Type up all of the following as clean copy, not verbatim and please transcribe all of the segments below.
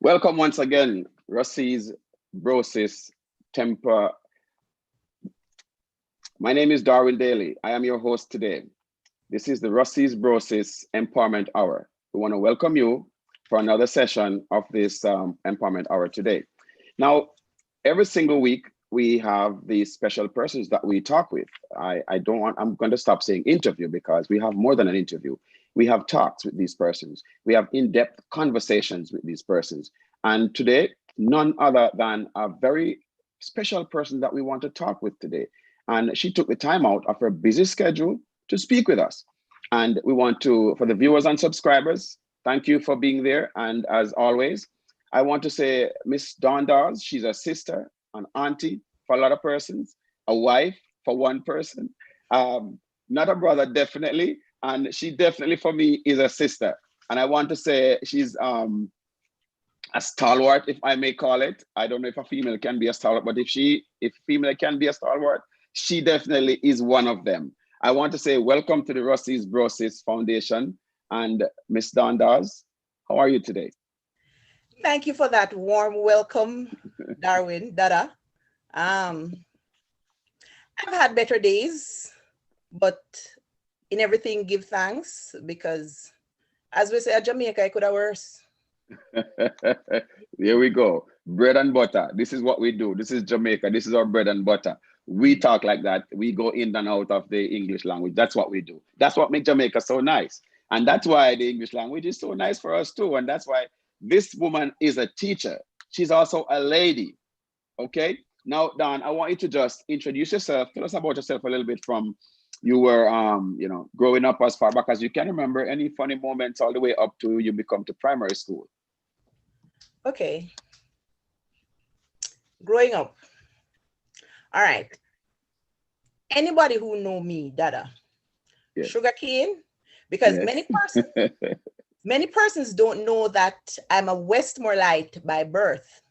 Welcome once again, Rusty's Brosis Temper. My name is Darwin Daly. I am your host today. This is the Rusty's Brosis Empowerment Hour. We want to welcome you for another session of this Empowerment Hour today. Now, every single week, we have these special persons that we talk with. I'm going to stop saying interview because we have more than an interview. We have talks with these persons. We have in-depth conversations with these persons. And today, none other than a very special person that we want to talk with today. And she took the time out of her busy schedule to speak with us. And we want to, for the viewers and subscribers, thank you for being there. And as always, I want to say Miss Dawn Dawes, she's a sister, an auntie for a lot of persons, a wife for one person, not a brother, definitely. And she definitely, for me, is a sister. And I want to say she's a stalwart, if I may call it. I don't know if a female can be a stalwart, but if female can be a stalwart, she definitely is one of them. I want to say welcome to the Rusty's Brosis Foundation. And Miss Dawn Dawes, how are you today? Thank you for that warm welcome, Darwin, Dada. I've had better days, but in everything, give thanks because, as we say at Jamaica, it could have worse. Here we go. Bread and butter. This is what we do. This is Jamaica. This is our bread and butter. We talk like that. We go in and out of the English language. That's what we do. That's what makes Jamaica so nice. And that's why the English language is so nice for us too. And that's why this woman is a teacher. She's also a lady. Okay. Now, Don, I want you to just introduce yourself. Tell us about yourself a little bit from you were, growing up as far back as you can remember. Any funny moments all the way up to you become to primary school. Okay. Growing up. All right. Anybody who know me, Dada, Yes. sugar cane, because Yes. many persons don't know that I'm a Westmorelite by birth.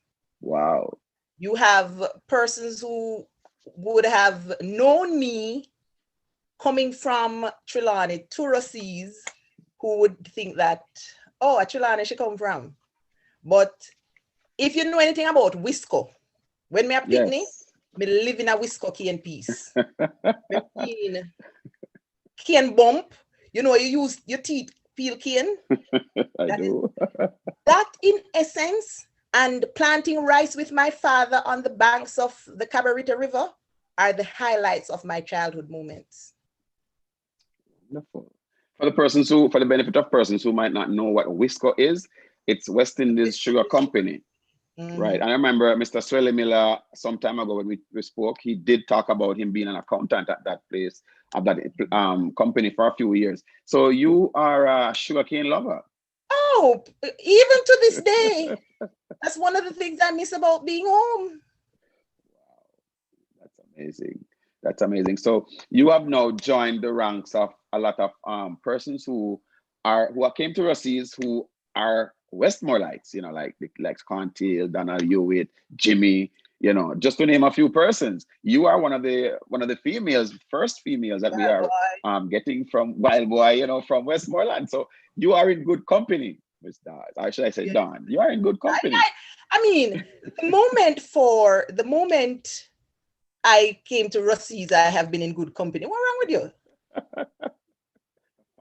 Wow. You have persons who would have known me coming from Trelawney to Rossies who would think that, oh, a Trelawney she come from. But if you know anything about Wisco, when me a picnic, Yes. me live in a Wisco cane piece. Cane bump, you use your teeth peel cane. I That is do. that in essence, and planting rice with my father on the banks of the Cabarita River are the highlights of my childhood moments. Wonderful. For the benefit of persons who might not know what Wisco is, it's West Indies Sugar Company. Right. And I remember Mr. Swelly Miller some time ago when we spoke, he did talk about him being an accountant at that place, at that company for a few years. So you are a sugarcane lover. Oh, even to this day, that's one of the things I miss about being home. That's amazing. That's amazing. So you have now joined the ranks of a lot of persons who came to Rossies who are Westmorelites, like Contil, Donald Hewitt, Jimmy, just to name a few persons. You are one of the females, first females that we Yeah, are boy. getting from Wild Boy, from Westmoreland. So you are in good company, Miss Dawes. Or should I say Yeah. Dawn? You are in good company. I mean, the moment I came to Rossies, I have been in good company. What wrong with you?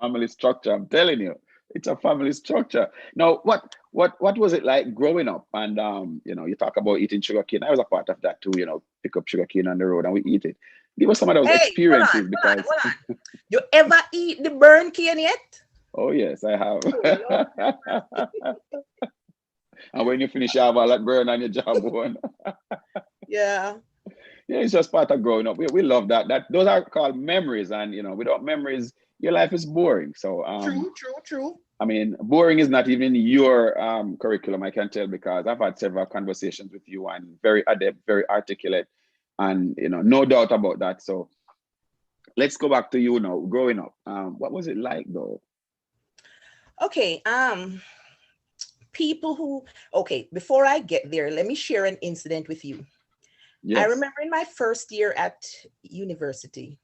Family structure, I'm telling you, it's a family structure. Now, what was it like growing up? And you talk about eating sugar cane. I was a part of that too. Pick up sugar cane on the road and we eat it. Give us some of those Hey, experiences because hold on. You ever eat the burn cane yet? oh yes, I have. Oh, Lord. And when you finish, you have all that burn on your jawbone. Yeah. Yeah, it's just part of growing up. We love that. Those are called memories, and without memories, your life is boring. So True. I mean, boring is not even your curriculum, I can tell, because I've had several conversations with you and very adept, very articulate, and no doubt about that. So let's go back to you now, growing up. What was it like though? Okay. Before I get there, let me share an incident with you. I Yes. remember in my first year at university,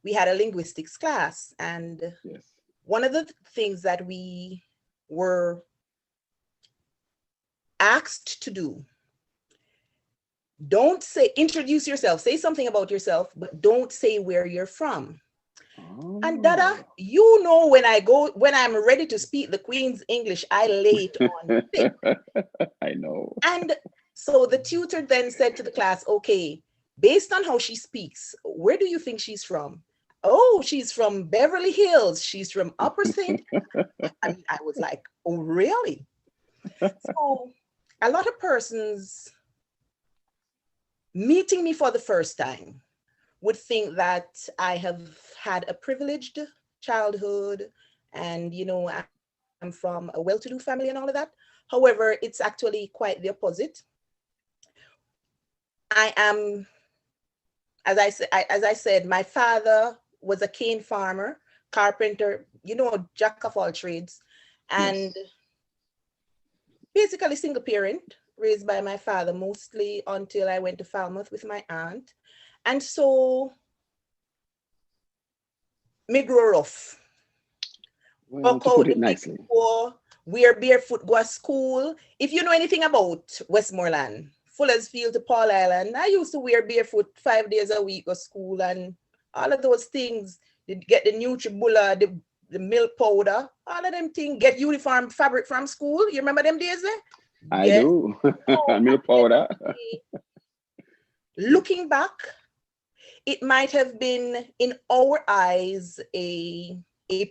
we had a linguistics class, and Yes. one of the things that we were asked to do, don't say, introduce yourself, say something about yourself, but don't say where you're from. Oh. And Dada, you know, when I'm ready to speak the Queen's English, I lay it on thick. I know. And so the tutor then said to the class, okay, based on how she speaks, where do you think she's from? Oh, she's from Beverly Hills. She's from Upper St. I mean, I was like, oh, really? So a lot of persons meeting me for the first time would think that I have had a privileged childhood and, you know, I'm from a well-to-do family and all of that. However, it's actually quite the opposite. I am, as I said, my father was a cane farmer, carpenter, you know, jack of all trades, and Yes. basically single parent, raised by my father mostly until I went to Falmouth with my aunt. And so me grow rough. Well, Buck to put out it the big nicely. toe, wear barefoot, go to school. If you know anything about Westmoreland, Fullersfield to Paul Island, I used to wear barefoot 5 days a week, go school, and all of those things. You get the Nutribullet, the milk powder, all of them things. Get uniform fabric from school. You remember them days there? I Yes. do. So Milk powder. looking back, it might have been in our eyes a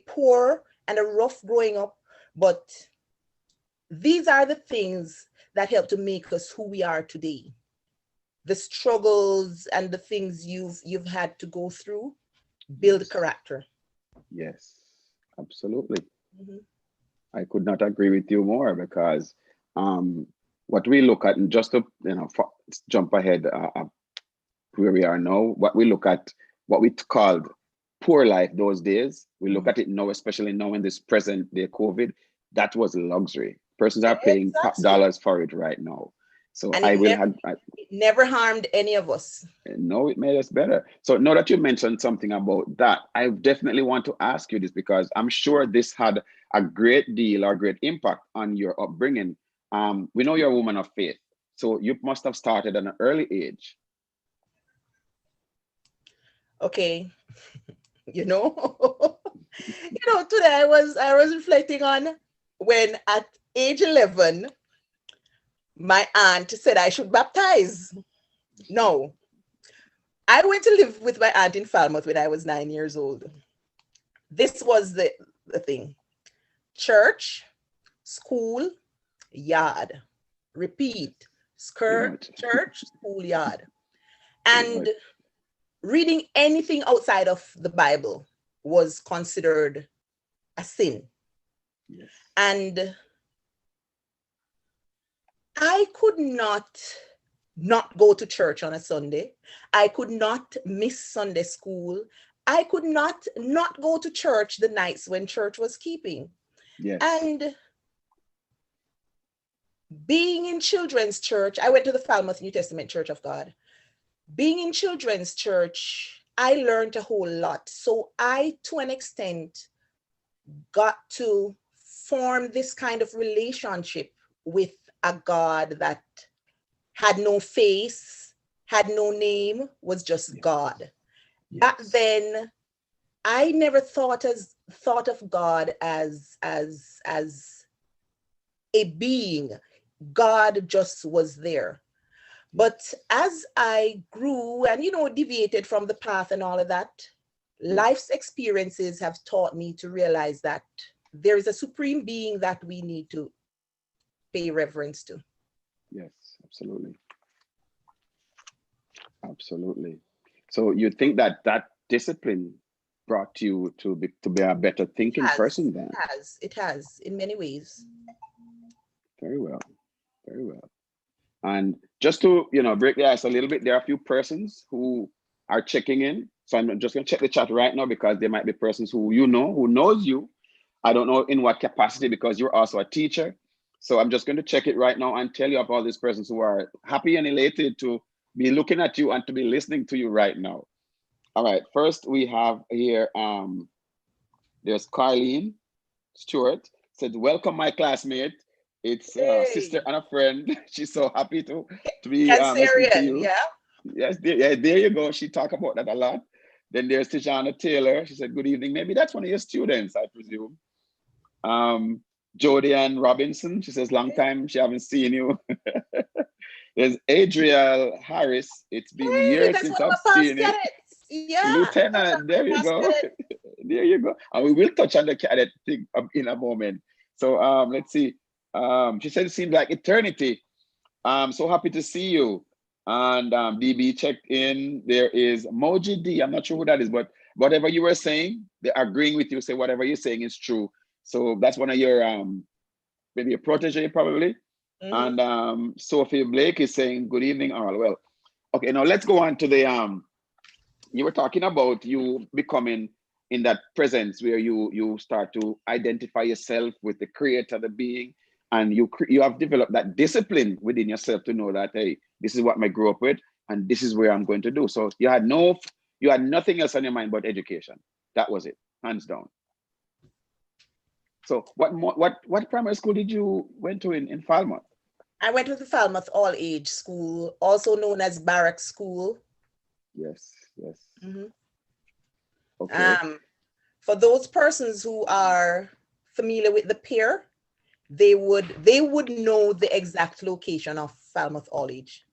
poor and a rough growing up, but these are the things that help to make us who we are today. The struggles and the things you've had to go through build Yes. character. Yes, absolutely. Mhm. I could not agree with you more because what we look at, and just to jump ahead where we are now, what we look at, what we called poor life those days, we look Mhm. at it now, especially now in this present day COVID, that was luxury. Persons are paying top Exactly. dollars for it right now. So And I will have, it never harmed any of us. no, it made us better. So now that you mentioned something about that, I definitely want to ask you this because I'm sure this had a great deal or great impact on your upbringing. We know you're a woman of faith, so you must have started at an early age. Okay. You know, today I was reflecting on when at age 11, my aunt said I should baptize. No, I went to live with my aunt in Falmouth when I was 9 years old. This was the thing: church, school, yard. Repeat: Pretty much. church, school, yard. Pretty And much. reading anything outside of the Bible was considered a sin. Yes. And I could not go to church on a Sunday. I could not miss Sunday school. I could not go to church the nights when church was keeping. Yes. And being in children's church, I went to the Falmouth New Testament Church of God. Being in children's church, I learned a whole lot. So I, to an extent, got to form this kind of relationship with a God that had no face, had no name, was just Yes. God. Back Yes. then, I never thought of God as a being. God just was there. But as I grew and deviated from the path and all of that, Yes. life's experiences have taught me to realize that there is a supreme being that we need to pay reverence to. Yes. Absolutely. Absolutely. So you think that that discipline brought you to be a better It thinking has, person then? it has in many ways. Very well. Very well. And just to break the ice a little bit, there are a few persons who are checking in. So I'm just going to check the chat right now because there might be persons who knows you. I don't know in what capacity because you're also a teacher. So I'm just going to check it right now and tell you about these persons who are happy and elated to be looking at you and to be listening to you right now. All right. First, we have here. There's Carlene Stewart said, "Welcome, my classmate. It's sister Hey, and a friend. She's so happy to be listening to Cancerian, you. yeah. Yes, yeah, there you go. She talked about that a lot. Then there's Tijana Taylor. She said, "Good evening." Maybe that's one of your students, I presume. Um, Jody Ann Robinson. She says, "Long time she haven't seen you." There's Adriel Harris. It's been Hey, years that's since one of I've my past seen you. cadets. Yeah, that's one Lieutenant, of there you my past go. cadets. There you go. And we will touch on the cadet thing in a moment. So let's see. She said it seemed like eternity. So happy to see you. And DB checked in. There is Moji D. I'm not sure who that is, but whatever you were saying, they're agreeing with you. Say whatever you're saying is true. So that's one of your maybe a protege probably. Mhm. And Sophie Blake is saying good evening, all. Well, okay, now let's go on to the you were talking about you becoming in that presence where you start to identify yourself with the creator, the being, and you have developed that discipline within yourself to know that, hey, this is what I grew up with and this is where I'm going to do. So you had nothing else on your mind but education. That was it, hands down. So what primary school did you went to in Falmouth? I went to the Falmouth All Age School, also known as Barrack School. Yes, yes. Mhm. Okay. Um, for those persons who are familiar with the pier, they would know the exact location of Falmouth All Age.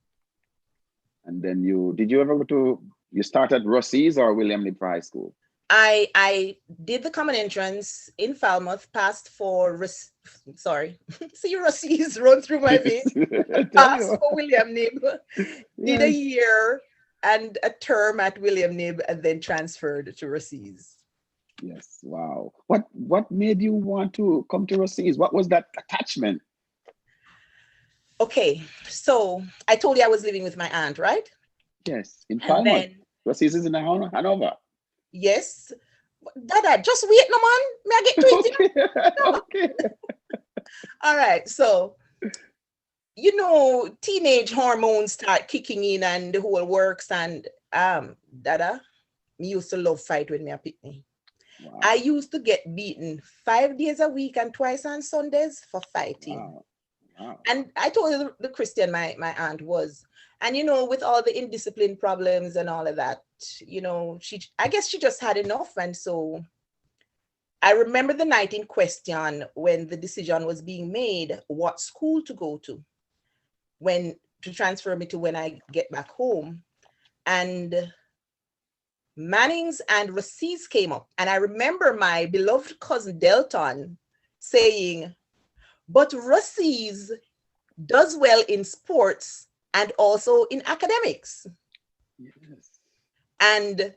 And then did you ever go to you started Rossi's or William Nip High School? I did the common entrance in Falmouth, passed for sorry, see Rossi's run through my veins. I tell Passed you. for William Nib, did a Yes. year and a term at William Nib, and then transferred to Rossi's. Yes. Wow. What made you want to come to Rossi's? What was that attachment? Okay, so I told you I was living with my aunt, right? Yes. In And Falmouth. then Rossi's is in Hanover. yes, Dada, just wait, no man. May I get to it? Okay. No. Okay. All right, so teenage hormones start kicking in and the whole works and Dada, me used to love fight when me a picnic. I Wow. used to get beaten 5 days a week and twice on Sundays for fighting. Wow. Wow. And I told you the Christian my aunt was. And with all the indiscipline problems and all of that, I guess she just had enough. And so I remember the night in question when the decision was being made what school to go to transfer me to when I get back home. And Mannings and Racis came up. And I remember my beloved cousin Delton saying, but Racis does well in sports and also in academics. Yes. And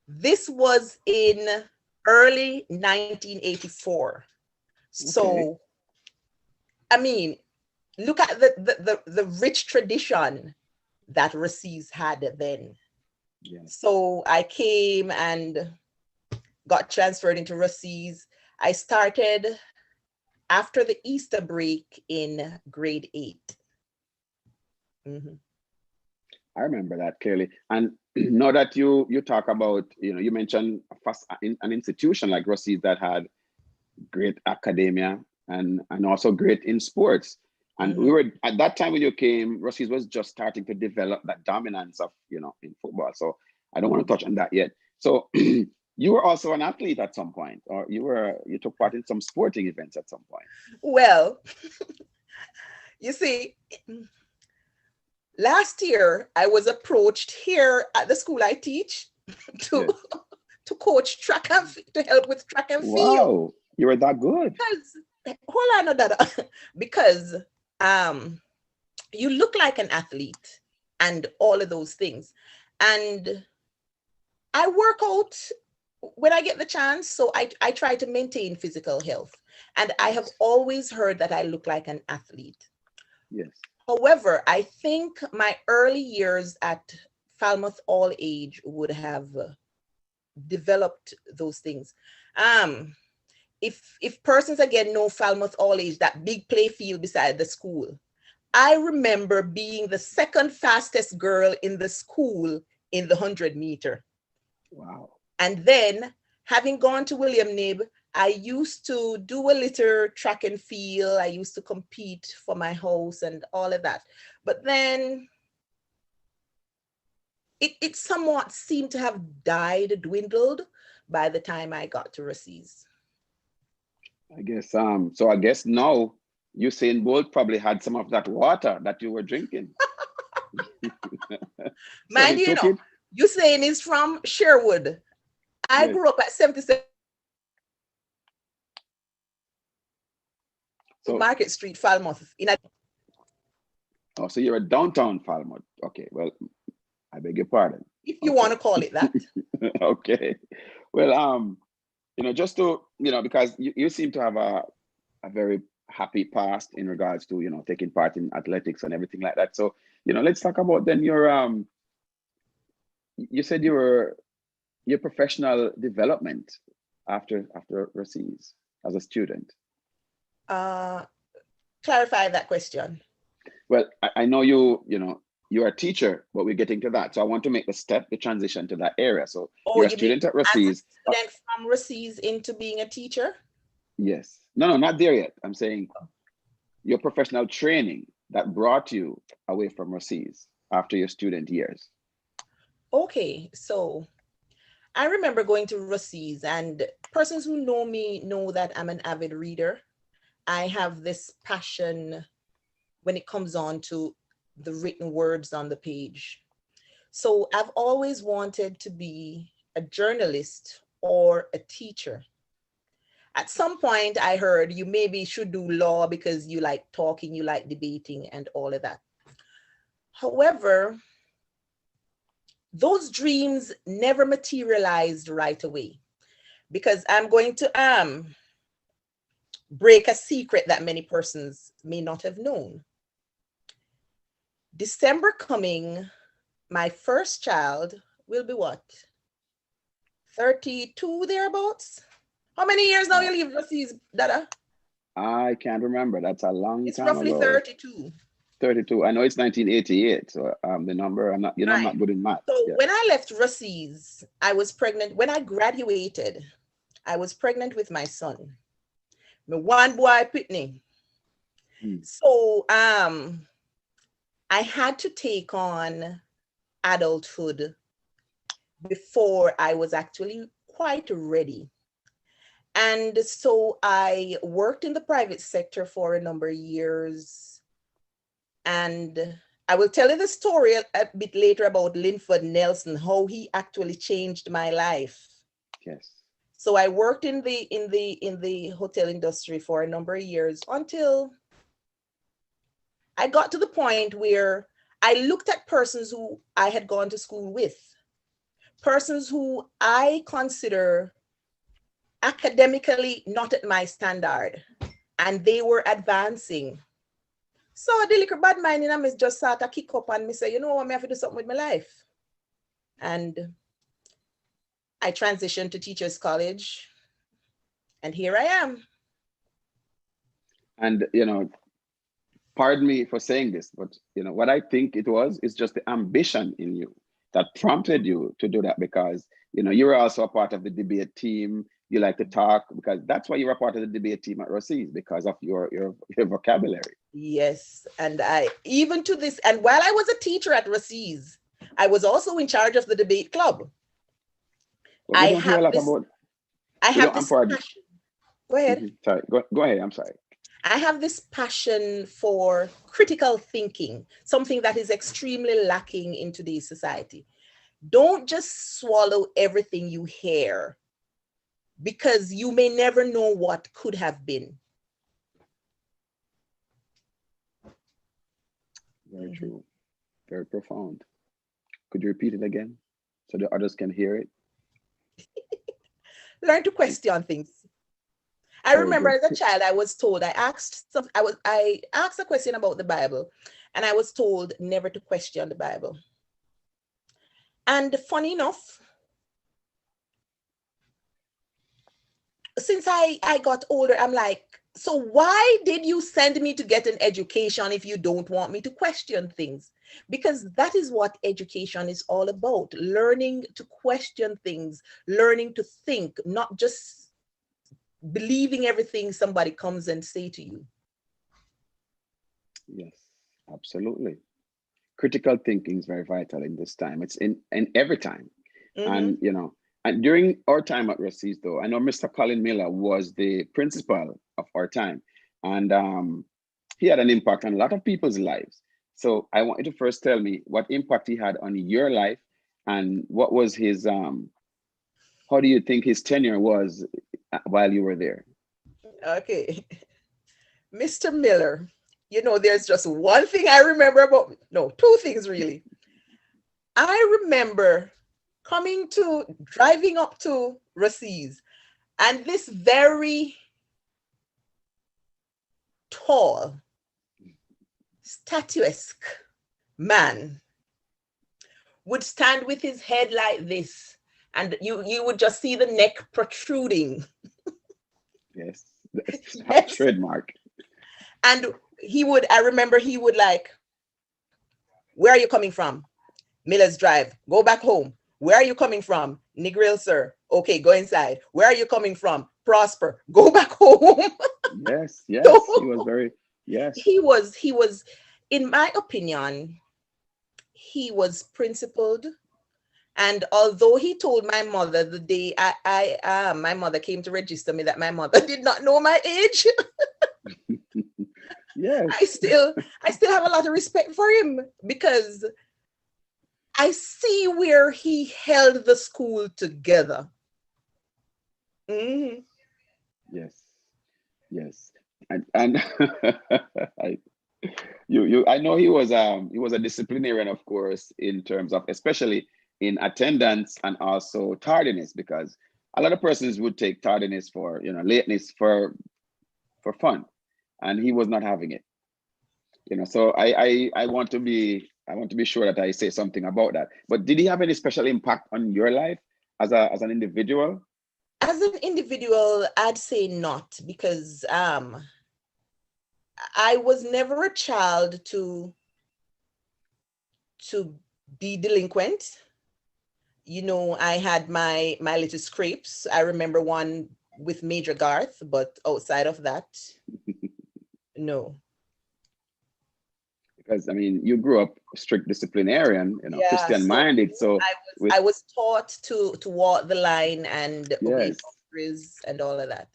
this was in early 1984. Okay. So, I mean, look at the rich tradition that Racis had then. Yes. So I came and got transferred into Racis. I started after the Easter break in grade 8. Mm-hmm. I remember that clearly. And now that you talk about, you mentioned an institution like Rossi's that had great academia and also great in sports. And we Mm-hmm. were at that time when you came, Rossi's was just starting to develop that dominance of, in football. So I don't want to touch on that yet. So you were also an athlete at some point, or you took part in some sporting events at some point. Well, you see, last year I was approached here at the school I teach to Yes. to coach to help with track and field. Wow. You were that good. Because hold on, Dada, because you look like an athlete and all of those things, and I work out when I get the chance. So I try to maintain physical health, and I have Yes. always heard that I look like an athlete. Yes. However, I think my early years at Falmouth All Age would have developed those things. Um, if persons again know Falmouth All Age, that big play field beside the school, I remember being the second fastest girl in the school in the 100 meter. Wow. And then having gone to William Nib, I used to do a little track and field. I used to compete for my house and all of that. But then it somewhat seemed to have died, dwindled by the time I got to Russies. I guess so I guess now Usain Bolt probably had some of that water that you were drinking. So Mind he you, took it. Usain is from Sherwood. I Yes. grew up at 77 So Market Street, Falmouth. oh, so you're a downtown Falmouth. Okay, well, I beg your pardon. If you want Okay. to call it that. Okay. Well, just to, because you seem to have a very happy past in regards to, taking part in athletics and everything like that. So, let's talk about then you said your professional development after overseas as a student. Clarify that question. Well, I know you're a teacher, but we're getting to that. So I want to make the transition to that area. So Oh, you're a you mean student at as a Russies. student from Russies into being a teacher? Yes. No, not there yet. I'm saying your professional training that brought you away from Russies after your student years. Okay, so I remember going to Russies, and persons who know me know that I'm an avid reader. I have this passion when it comes on to the written words on the page. So I've always wanted to be a journalist or a teacher. At some point, I heard you maybe should do law because you like talking, you like debating, and all of that. However, those dreams never materialized right away, because I'm going to break a secret that many persons may not have known. December coming, my first child will be what? 32 thereabouts? How many years now you leave overseas, Dada? I can't remember. That's a long It's time roughly ago. 32. 32. I know it's 1988. So the number, I'm not, I'm not good in math. So Yeah. when I left Russies, I was pregnant. When I graduated, I was pregnant with my son. My one boy Pitney. So I had to take on adulthood before I was actually quite ready. And so I worked in the private sector for a number of years. And I will tell you the story a bit later about Linford Nelson, how he actually changed my life. Yes. So I worked in the hotel industry for a number of years until I got to the point where I looked at persons who I had gone to school with, persons who I consider academically not at my standard, and they were advancing. So the little bad mind in me just start to kick up and me say, you know what, I have to do something with my life. And I transitioned to Teachers College, and here I am. And pardon me for saying this, but what I think it was is just the ambition in you that prompted you to do that, because you were also a part of the debate team. You like to talk, because that's why you were part of the debate team at Russies, because of your vocabulary. Yes, and I even to this, and while I was a teacher at Russies, I was also in charge of the debate club. Well, we don't hear a lot about. I have this passion. Go ahead. Sorry, go ahead. I'm sorry. I have this passion for critical thinking, something that is extremely lacking in today's society. Don't just swallow everything you hear, because you may never know what could have been. Very true. Very profound. Could you repeat it again so the others can hear it? Learn to question things. I remember as a child, I was told, I asked a question about the Bible, and I was told never to question the Bible. And funny enough, since I got older, I'm like, so why did you send me to get an education if you don't want me to question things? Because that is what education is all about: learning to question things, learning to think, not just believing everything somebody comes and say to you. Yes, absolutely. Critical thinking is very vital in this time. It's in every time. Mm-hmm. And and during our time at Rossi's, though, I know Mr. Colin Miller was the principal of our time, and he had an impact on a lot of people's lives. So I want you to first tell me what impact he had on your life, and what was his how do you think his tenure was while you were there? Okay. Mr. Miller, there's just one thing I remember about, no, two things really. I remember driving up to Rossi's, and this very tall, statuesque man would stand with his head like this, and you would just see the neck protruding. Yes, that's our Yes. trademark. And I remember he would like, where are you coming from? Miller's Drive. Go back home. Where are you coming from? Negril, sir. Okay, go inside. Where are you coming from? Prosper. Go back home. Yes, yes, he was So very, yes. he was, in my opinion, he was principled. And although he told my mother the day my mother came to register me, that my mother did not know my age, I Yes, still I still have a lot of respect for him, because I see where he held the school together. Mhm. yes, yes. And I, I know he was a disciplinarian, of course, in terms of especially in attendance and also tardiness, because a lot of persons would take tardiness for lateness for fun, and he was not having it. So I want to be sure that I say something about that. But did he have any special impact on your life as an individual? As an individual, I'd say not, because I was never a child to be delinquent. I had my little scrapes. I remember one with Major Garth, but outside of that, no. Because I mean, you grew up strict disciplinarian, Yeah, Christian so minded. So I was with I was taught to walk the line and obey yes, boundaries and all of that.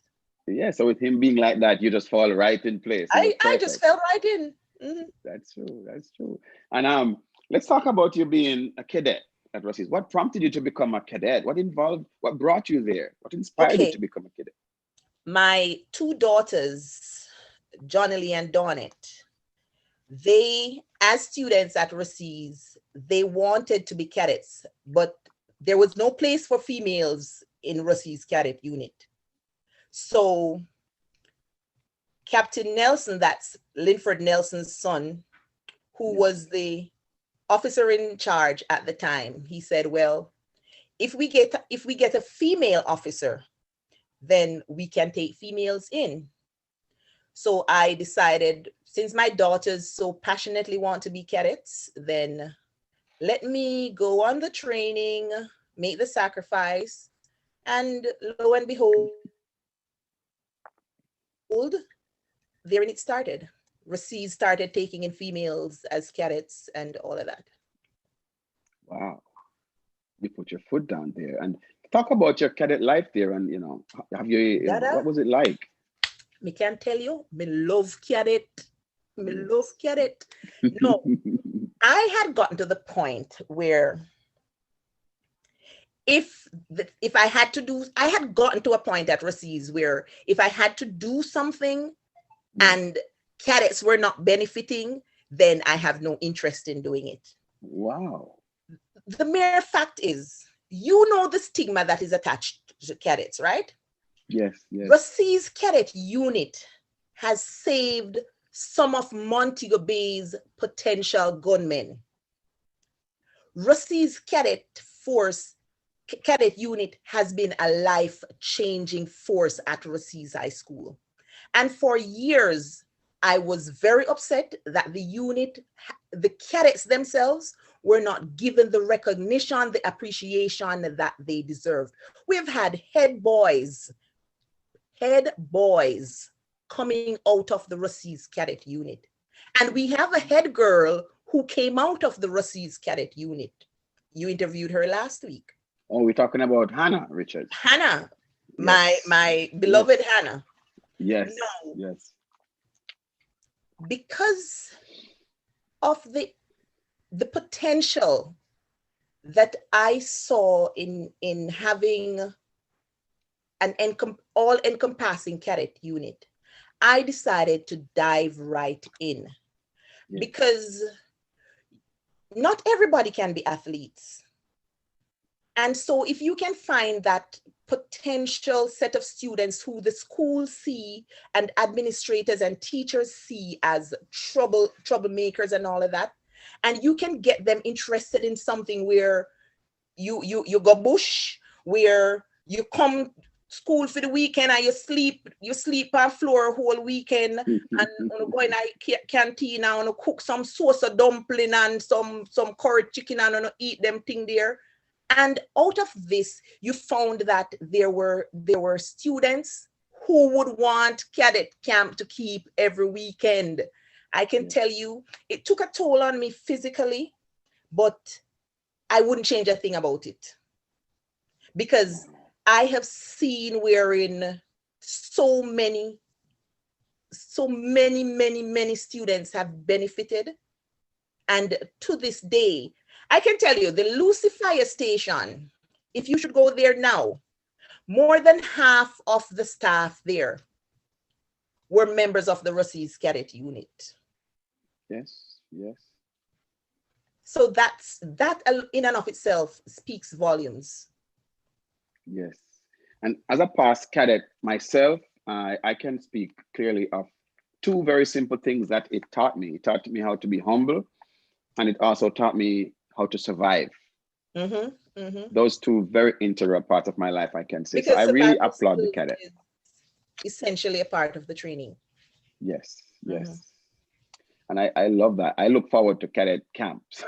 yeah. So with him being like that, you just fall right in place. It was I just perfect. fell right in. Mhm. That's true. That's true. And let's talk about you being a cadet at Rossi's. What prompted you to become a cadet? What brought you there? What inspired you to Okay, become a cadet? my two daughters, Johnny and Donnet, they, as students at Rossi's, they wanted to be cadets, but there was no place for females in Rossi's cadet unit. So Captain Nelson, that's Linford Nelson's son, who Yes. was the officer in charge at the time, he said, well, if we get a female officer, then we can take females in. So I decided, since my daughters so passionately want to be cadets, then let me go on the training, make the sacrifice, and lo and behold, therein it started. Received started taking in females as cadets and all of that. Wow. You put your foot down there and talk about your cadet life there. And have Dada, what was it like? me can tell you, me love cadet. Me love Yes. cadet. No, I had gotten to the point where if I had to do, I had gotten to a point at Rossi's where if I had to do something Yes. and cadets were not benefiting, then I have no interest in doing it. Wow. The mere fact is, you know the stigma that is attached to cadets, right? Yes, yes. Rossi's cadet unit has saved some of Montego Bay's potential gunmen. Rossi's cadet unit has been a life-changing force at Rossi's High School. And for years, I was very upset that the cadets themselves were not given the recognition, the appreciation that they deserved. We've had head boys coming out of the Russies Cadet Unit. And we have a head girl who came out of the Russies Cadet Unit. You interviewed her last week. Oh, we're talking about Hannah Richards. Hannah, Yes. my beloved Yes. Hannah. Yes. No. Yes. Because of the potential that I saw in having an all-encompassing cadet unit, I decided to dive right in. Yes. Because not everybody can be athletes. And so if you can find that potential set of students who the schools see and administrators and teachers see as troublemakers and all of that, and you can get them interested in something where you go bush, where you come school for the weekend and you sleep on floor a whole weekend and go in a canteen and cook some sauce of dumpling and some curry chicken and eat them thing there. And out of this, you found that there were students who would want cadet camp to keep every weekend. I can tell you, it took a toll on me physically, but I wouldn't change a thing about it. Because I have seen wherein so many students have benefited. And to this day, I can tell you, the Lucy Fire Station, if you should go there now, more than half of the staff there were members of the Russies Cadet Unit. Yes, yes. So that in and of itself speaks volumes. Yes. And as a past cadet myself, I can speak clearly of two very simple things that it taught me. It taught me how to be humble, and it also taught me how to survive. Mm-hmm, mm-hmm. Those two very integral parts of my life, I can say. Because so I really applaud the cadet. Essentially a part of the training. Yes, yes. Mm-hmm. And I love that. I look forward to cadet camps.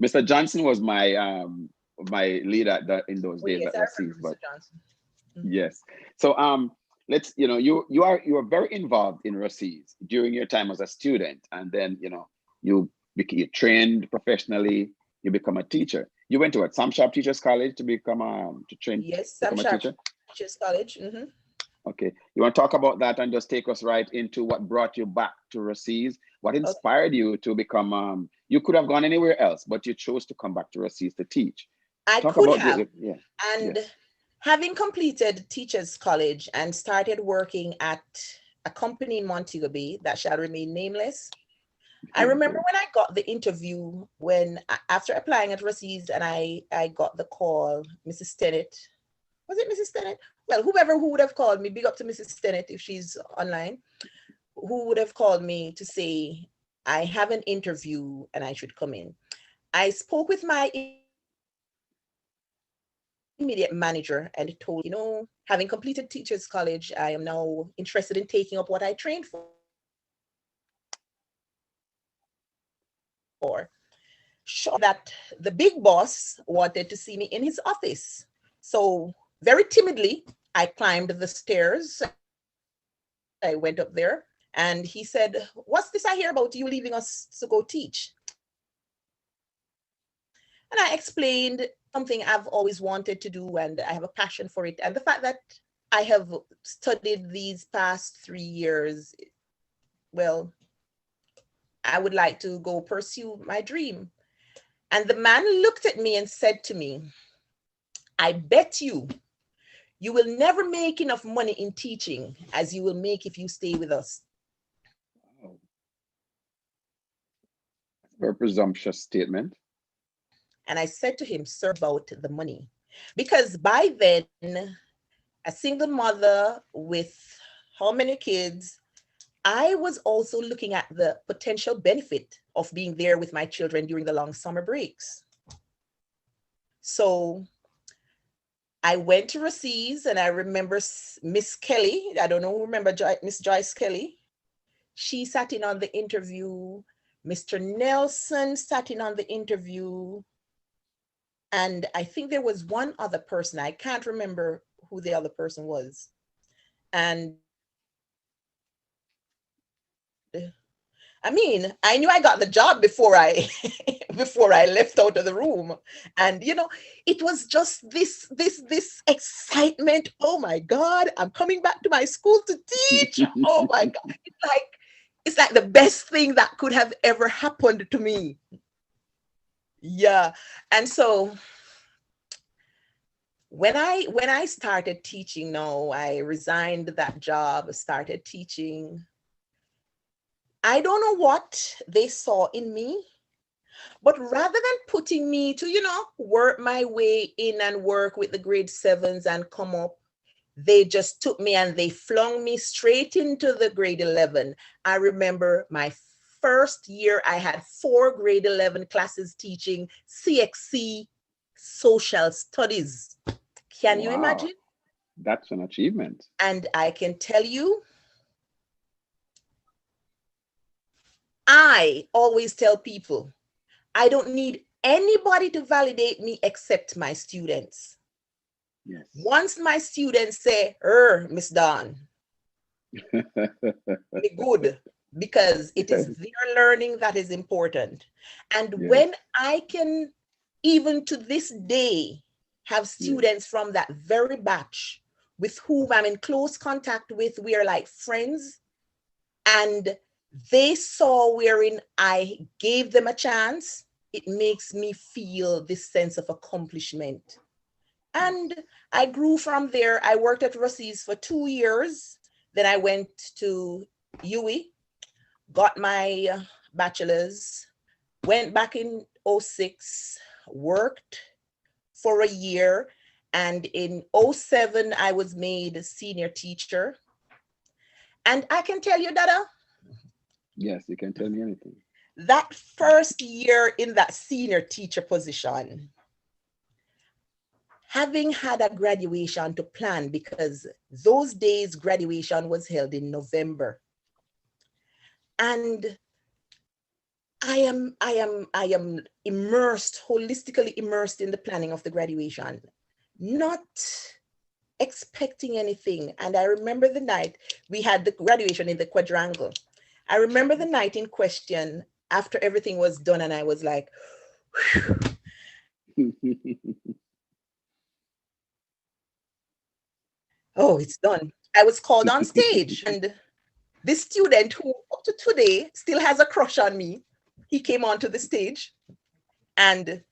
Mr. Johnson was my my leader in those days at Russies. But mm-hmm. Yes. So let's, you are very involved in Russies during your time as a student, and then you trained professionally, you become a teacher. You went to Sam Sharp Teachers College to become to train. Yes, Sam Sharp Teachers College. Mm-hmm. Okay, you want to talk about that and just take us right into what brought you back to Russies? What inspired you to become? You could have gone anywhere else, but you chose to come back to Russies to teach. I could have. And having completed Teachers College and started working at a company in Montego Bay that shall remain nameless. I remember when I got the interview, after applying at Russies, and I got the call, Mrs. Stennett. Was it Mrs. Stennett? Well, who would have called me, big up to Mrs. Stennett if she's online, who would have called me to say, I have an interview and I should come in. I spoke with my immediate manager and told, having completed Teachers College, I am now interested in taking up what I trained for. Sure that the big boss wanted to see me in his office. So very timidly, I climbed the stairs. I went up there and he said, "What's this I hear about you leaving us to go teach?" And I explained something I've always wanted to do and I have a passion for it. And the fact that I have studied these past 3 years, well, I would like to go pursue my dream. And the man looked at me and said to me, "I bet you will never make enough money in teaching as you will make if you stay with us." Very presumptuous statement. And I said to him, "Sir, about the money." Because by then, a single mother with how many kids, I was also looking at the potential benefit of being there with my children during the long summer breaks. So I went to Russies, and I remember Miss Kelly. I don't know who remember Miss Joyce Kelly. She sat in on the interview. Mr. Nelson sat in on the interview. And I think there was one other person. I can't remember who the other person was. And I mean, I knew I got the job before I before I left out of the room. And you know, it was just this excitement. Oh my God, I'm coming back to my school to teach. Oh my God. It's like the best thing that could have ever happened to me. Yeah. And so when I started teaching, no, I resigned that job, started teaching. I don't know what they saw in me, but rather than putting me to, you know, work my way in and work with the grade 7s and come up, they just took me and they flung me straight into the grade 11. I remember my first year, I had 4 grade 11 classes teaching CXC social studies. Can you imagine? That's an achievement. And I can tell you, I always tell people, I don't need anybody to validate me except my students. Yes. Once my students say, Miss Dawn, me good, because it is their learning that is important. And Yes. when I can, even to this day, have students from that very batch with whom I'm in close contact with, we are like friends, and they saw wherein I gave them a chance, it makes me feel this sense of accomplishment. And I grew from there. I worked at Rossi's for 2 years. Then I went to UWI, got my bachelor's, went back in 06, worked for a year. And in 07, I was made a senior teacher. And I can tell you, Dada. Yes, you can tell me anything. That first year in that senior teacher position, having had a graduation to plan, because those days graduation was held in November. And I am immersed, holistically immersed in the planning of the graduation, not expecting anything. And I remember the night we had the graduation in the quadrangle. I remember the night in question after everything was done, and I was like, oh, it's done. I was called on stage, and this student who up to today still has a crush on me, he came onto the stage and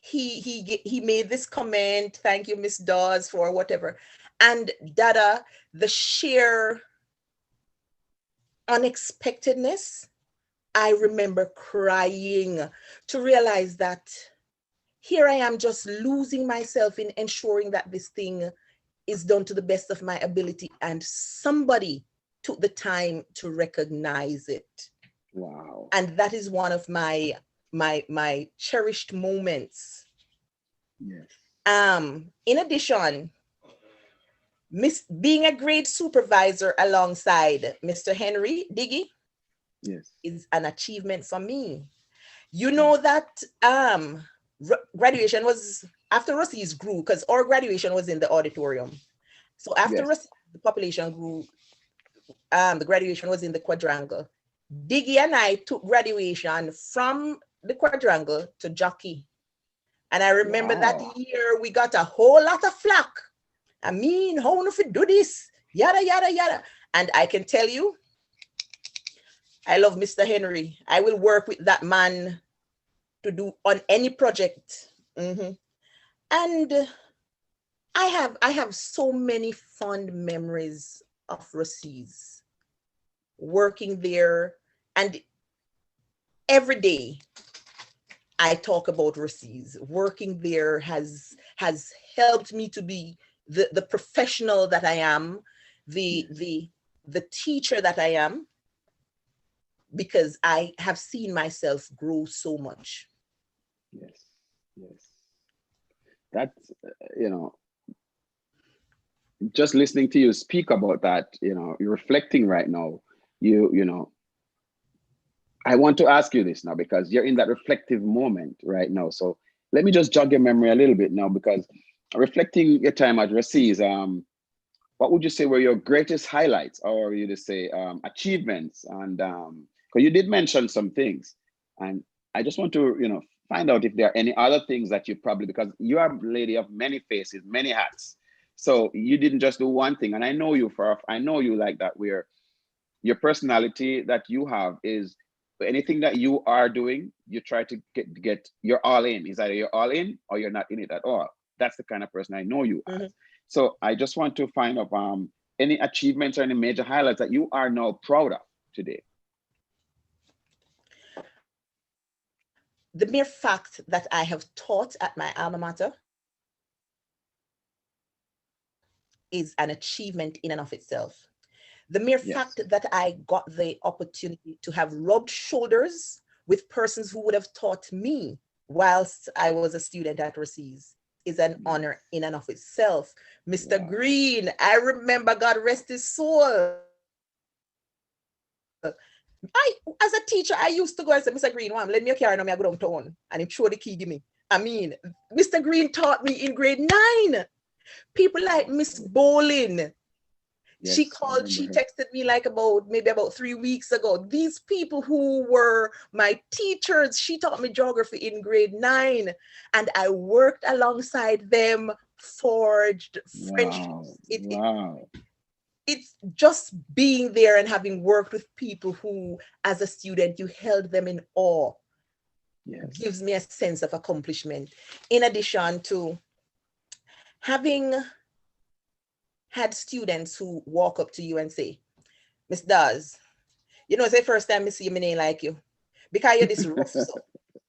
he made this comment, thank you, Miss Dawes, for whatever. And Dada, the sheer unexpectedness, I remember crying to realize that here I am just losing myself in ensuring that this thing is done to the best of my ability, and somebody took the time to recognize it. Wow. And that is one of my cherished moments. Yes. In addition, being a grade supervisor alongside Mr. Henry Diggy, yes, is an achievement for me. You know that graduation was after Rossi's grew, because our graduation was in the auditorium. So after Rossi, the population grew, the graduation was in the quadrangle. Diggy and I took graduation from the quadrangle to Jockey. And I remember that year we got a whole lot of flack. I mean, how if we do this? Yada, yada, yada. And I can tell you, I love Mr. Henry. I will work with that man to do on any project. Mm-hmm. And I have so many fond memories of Rossi's, working there, and every day I talk about Rossi's. Working there has helped me to be the professional that I am, the teacher that I am, because I have seen myself grow so much. Yes, yes. That's, you know, just listening to you speak about that, you know, you're reflecting right now, you know, I want to ask you this now because you're in that reflective moment right now. So let me just jog your memory a little bit now, because reflecting your time at Rossi's, what would you say were your greatest highlights, or you just say achievements? And because you did mention some things, and I just want to, find out if there are any other things that you probably, because you are a lady of many faces, many hats. So you didn't just do one thing. And I know you I know you like that, where your personality that you have is anything that you are doing, you try to get you're all in. Is either you're all in or you're not in it at all. That's the kind of person I know you as. So I just want to find out any achievements or any major highlights that you are now proud of today. The mere fact that I have taught at my alma mater is an achievement in and of itself. The mere fact that I got the opportunity to have rubbed shoulders with persons who would have taught me whilst I was a student at Brosis is an honor in and of itself. Mr. Green, I remember, God rest his soul. As a teacher, I used to go and say, Mr. Green, let me carry on, I go downtown. And he throw the key, give me. I mean, Mr. Green taught me in grade 9. People like Miss Bolin. Yes, she texted me like maybe about 3 weeks ago. These people who were my teachers, she taught me geography in grade 9. And I worked alongside them, forged friendships. It's just being there and having worked with people who, as a student, you held them in awe. Gives me a sense of accomplishment. In addition to having had students who walk up to you and say, Miss Dawes, it's the first time I see you, I ain't like you. Because you're this rough. So.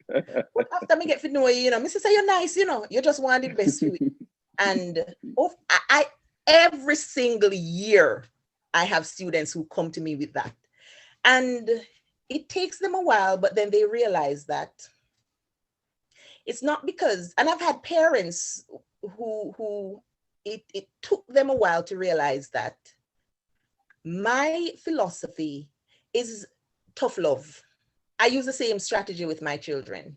But after I get to know you, I say you're nice, you just want the best for you. And I every single year, I have students who come to me with that. And it takes them a while, but then they realize that it's not because, and I've had parents who it took them a while to realize that my philosophy is tough love. I use the same strategy with my children.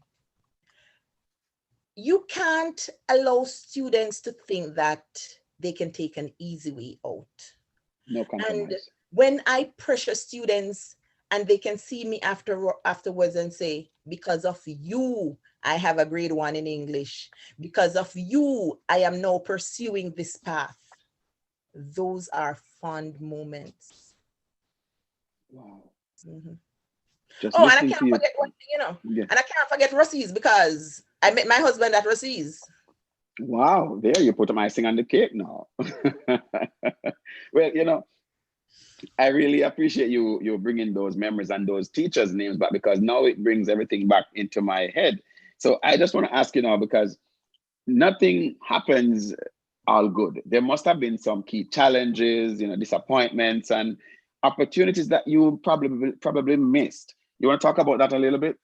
You can't allow students to think that they can take an easy way out. No compromise. And when I pressure students and they can see me afterwards and say, because of you, I have a grade 1 in English. Because of you, I am now pursuing this path. Those are fond moments. Wow. Mm-hmm. And I can't forget one thing, and I can't forget Brosis, because I met my husband at Brosis. Wow, there you put icing on the cake now. Well, I really appreciate you bringing those memories and those teachers' names back, because now it brings everything back into my head. So I just want to ask you now, because nothing happens all good. There must have been some key challenges, disappointments and opportunities that you probably missed. You want to talk about that a little bit?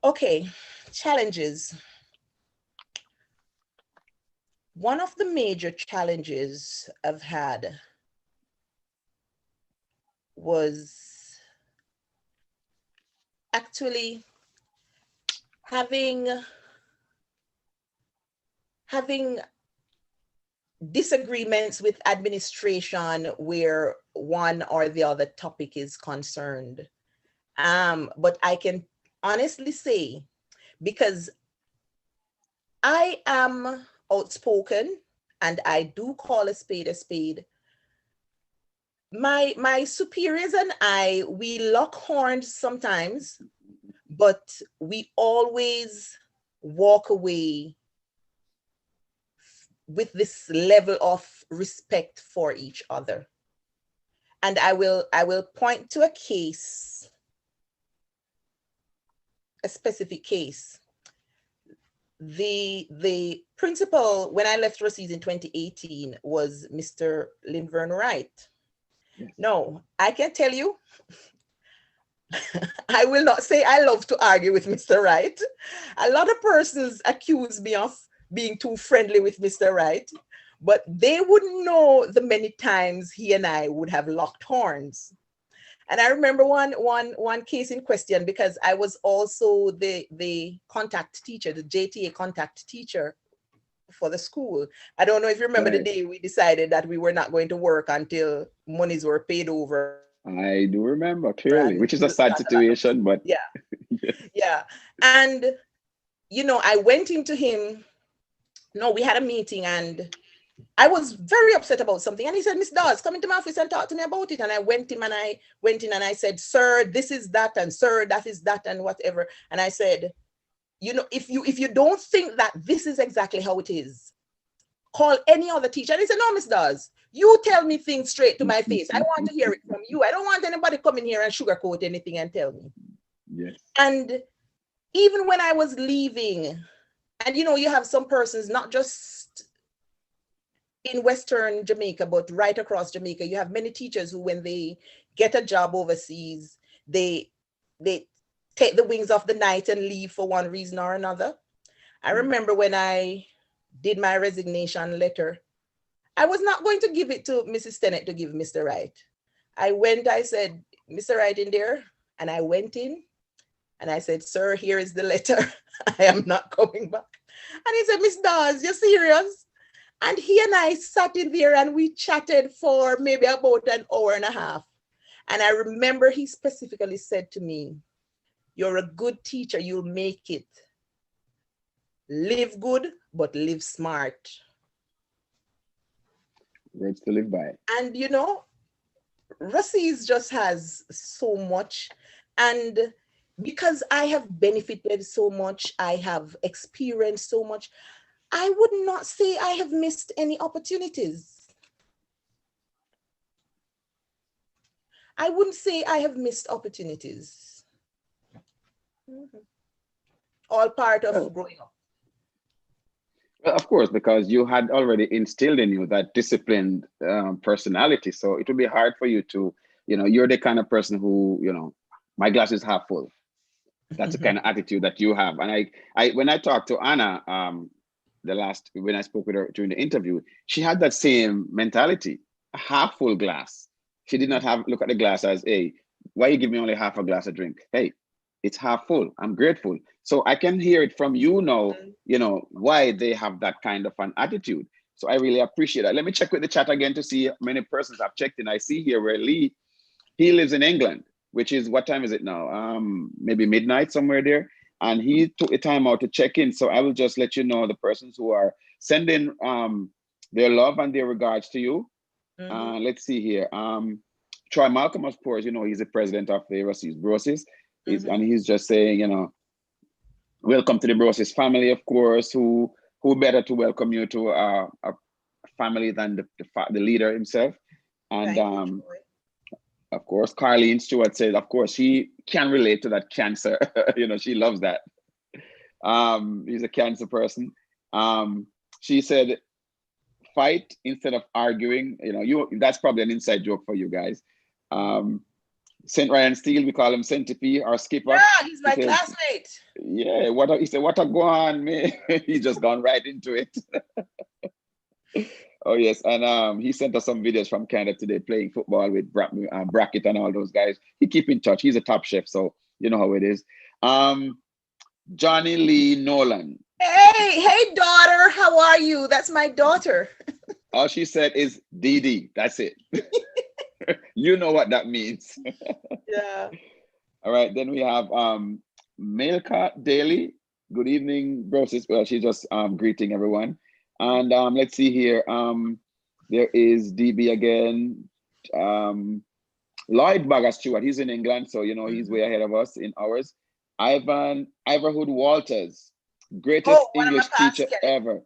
Okay, challenges. One of the major challenges I've had was actually having disagreements with administration where one or the other topic is concerned. But I can honestly say, because I am outspoken and I do call a spade a spade, my superiors and I, we lock horns sometimes, but we always walk away with this level of respect for each other. And I will point to a case, a specific case. The principal, when I left Brosis in 2018, was Mr. Linvern Wright. Yes. No, I can tell you, I will not say I love to argue with Mr. Wright. A lot of persons accuse me of being too friendly with Mr. Wright, but they wouldn't know the many times he and I would have locked horns. And I remember one case in question, because I was also the contact teacher, the JTA contact teacher for the school. I don't know if you remember the day we decided that we were not going to work until monies were paid over. I do remember clearly, And which is a sad situation, but yeah. Yeah. And, you know, I went into him. No, we had a meeting and I was very upset about something. And he said, Miss Dawes, come into my office and talk to me about it. And I went in and I said, sir, this is that, and sir, that is that, and whatever. And I said, you know, if you don't think that this is exactly how it is, call any other teacher. And he said, no, Miss Dawes, you tell me things straight to my face. I want to hear it from you. I don't want anybody coming here and sugarcoat anything and tell me. Yes. And even when I was leaving, and you know, you have some persons, not just in Western Jamaica, but right across Jamaica, you have many teachers who, when they get a job overseas, they take the wings off the night and leave for one reason or another. I remember when I did my resignation letter, I was not going to give it to Mrs. Tennant to give Mr. Wright. I said, Mr. Wright in there, and I went in and I said, sir, here is the letter. I am not coming back. And he said, Miss Dawes, you're serious? And he and I sat in there and we chatted for maybe about an hour and a half. And I remember he specifically said to me, you're a good teacher, you'll make it. Live good, but live smart. Words to live by. And you know, Russie's just has so much. And because I have benefited so much, I have experienced so much, I would not say I have missed any opportunities. I wouldn't say I have missed opportunities. All part of growing up. Well, of course, because you had already instilled in you that disciplined personality. So it would be hard for you to, you know, you're the kind of person who, you know, my glass is half full. That's the kind of attitude that you have. And I when I talked to Anna, when I spoke with her during the interview, she had that same mentality, a half full glass. She did not look at the glass as, hey, why you give me only half a glass of drink? Hey, it's half full. I'm grateful. So I can hear it from you now, you know, why they have that kind of an attitude. So I really appreciate that. Let me check with the chat again to see how many persons have checked in. I see here where Lee, he lives in England, which is, what time is it now? Maybe midnight, somewhere there. And he took the time out to check in. So I will just let you know the persons who are sending their love and their regards to you. Let's see here. Troy Malcolm, of course, you know, he's the president of the Brosis. And he's just saying, you know, welcome to the Brosis family, of course. Who better to welcome you to a family than the leader himself? And of course, Carleen Stewart says, of course, she can relate to that cancer. You know, she loves that. He's a cancer person. She said, fight instead of arguing. You know, that's probably an inside joke for you guys. St. Ryan Steele, we call him Centipede, our skipper. Yeah, he's my classmate. Yeah, he said, what a go on, man. He just gone right into it. Oh, yes. And he sent us some videos from Canada today playing football with Brackett and all those guys. He keep in touch. He's a top chef, so you know how it is. Johnny Lee Nolan. Hey, daughter. How are you? That's my daughter. All she said is DD. That's it. You know what that means. Yeah. All right. Then we have Milka Daly. Good evening, Brosis. Well, she's just greeting everyone. And let's see here. There is DB again. Lloyd Bagger Stewart. He's in England, so you know he's way ahead of us in hours. Iverhood Walters, greatest English teacher ever.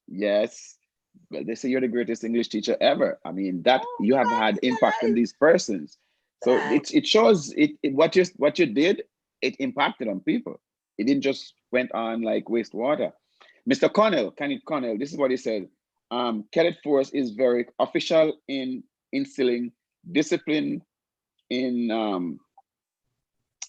Yes. Well, they say you're the greatest English teacher ever. I mean, that you have had impact on these persons. So it shows what you did, it impacted on people. It didn't just went on like wastewater. Mr. Connell, Kenneth Connell, this is what he said. Cadet Force is very official in instilling discipline in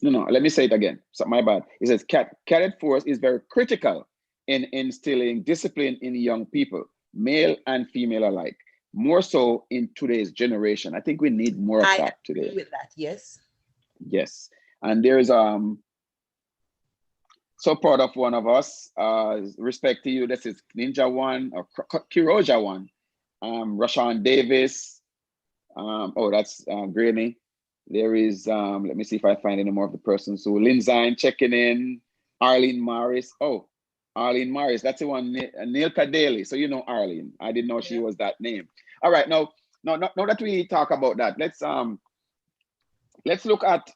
no, let me say it again. So my bad. It says Cadet Force is very critical in instilling discipline in young people, male and female alike, more so in today's generation. I think we need more of that today. With that, yes. Yes. And there's So proud of one of us. Respect to you. This is Ninja One or Kiroja One. Rashawn Davis. Oh, that's Granny. There is, let me see if I find any more of the persons. So Linzine checking in. Arlene Morris. Oh, Arlene Morris. That's the one. Neil Kadeli. So you know Arlene. I didn't know she was that name. All right. Now that we talk about that, let's look at,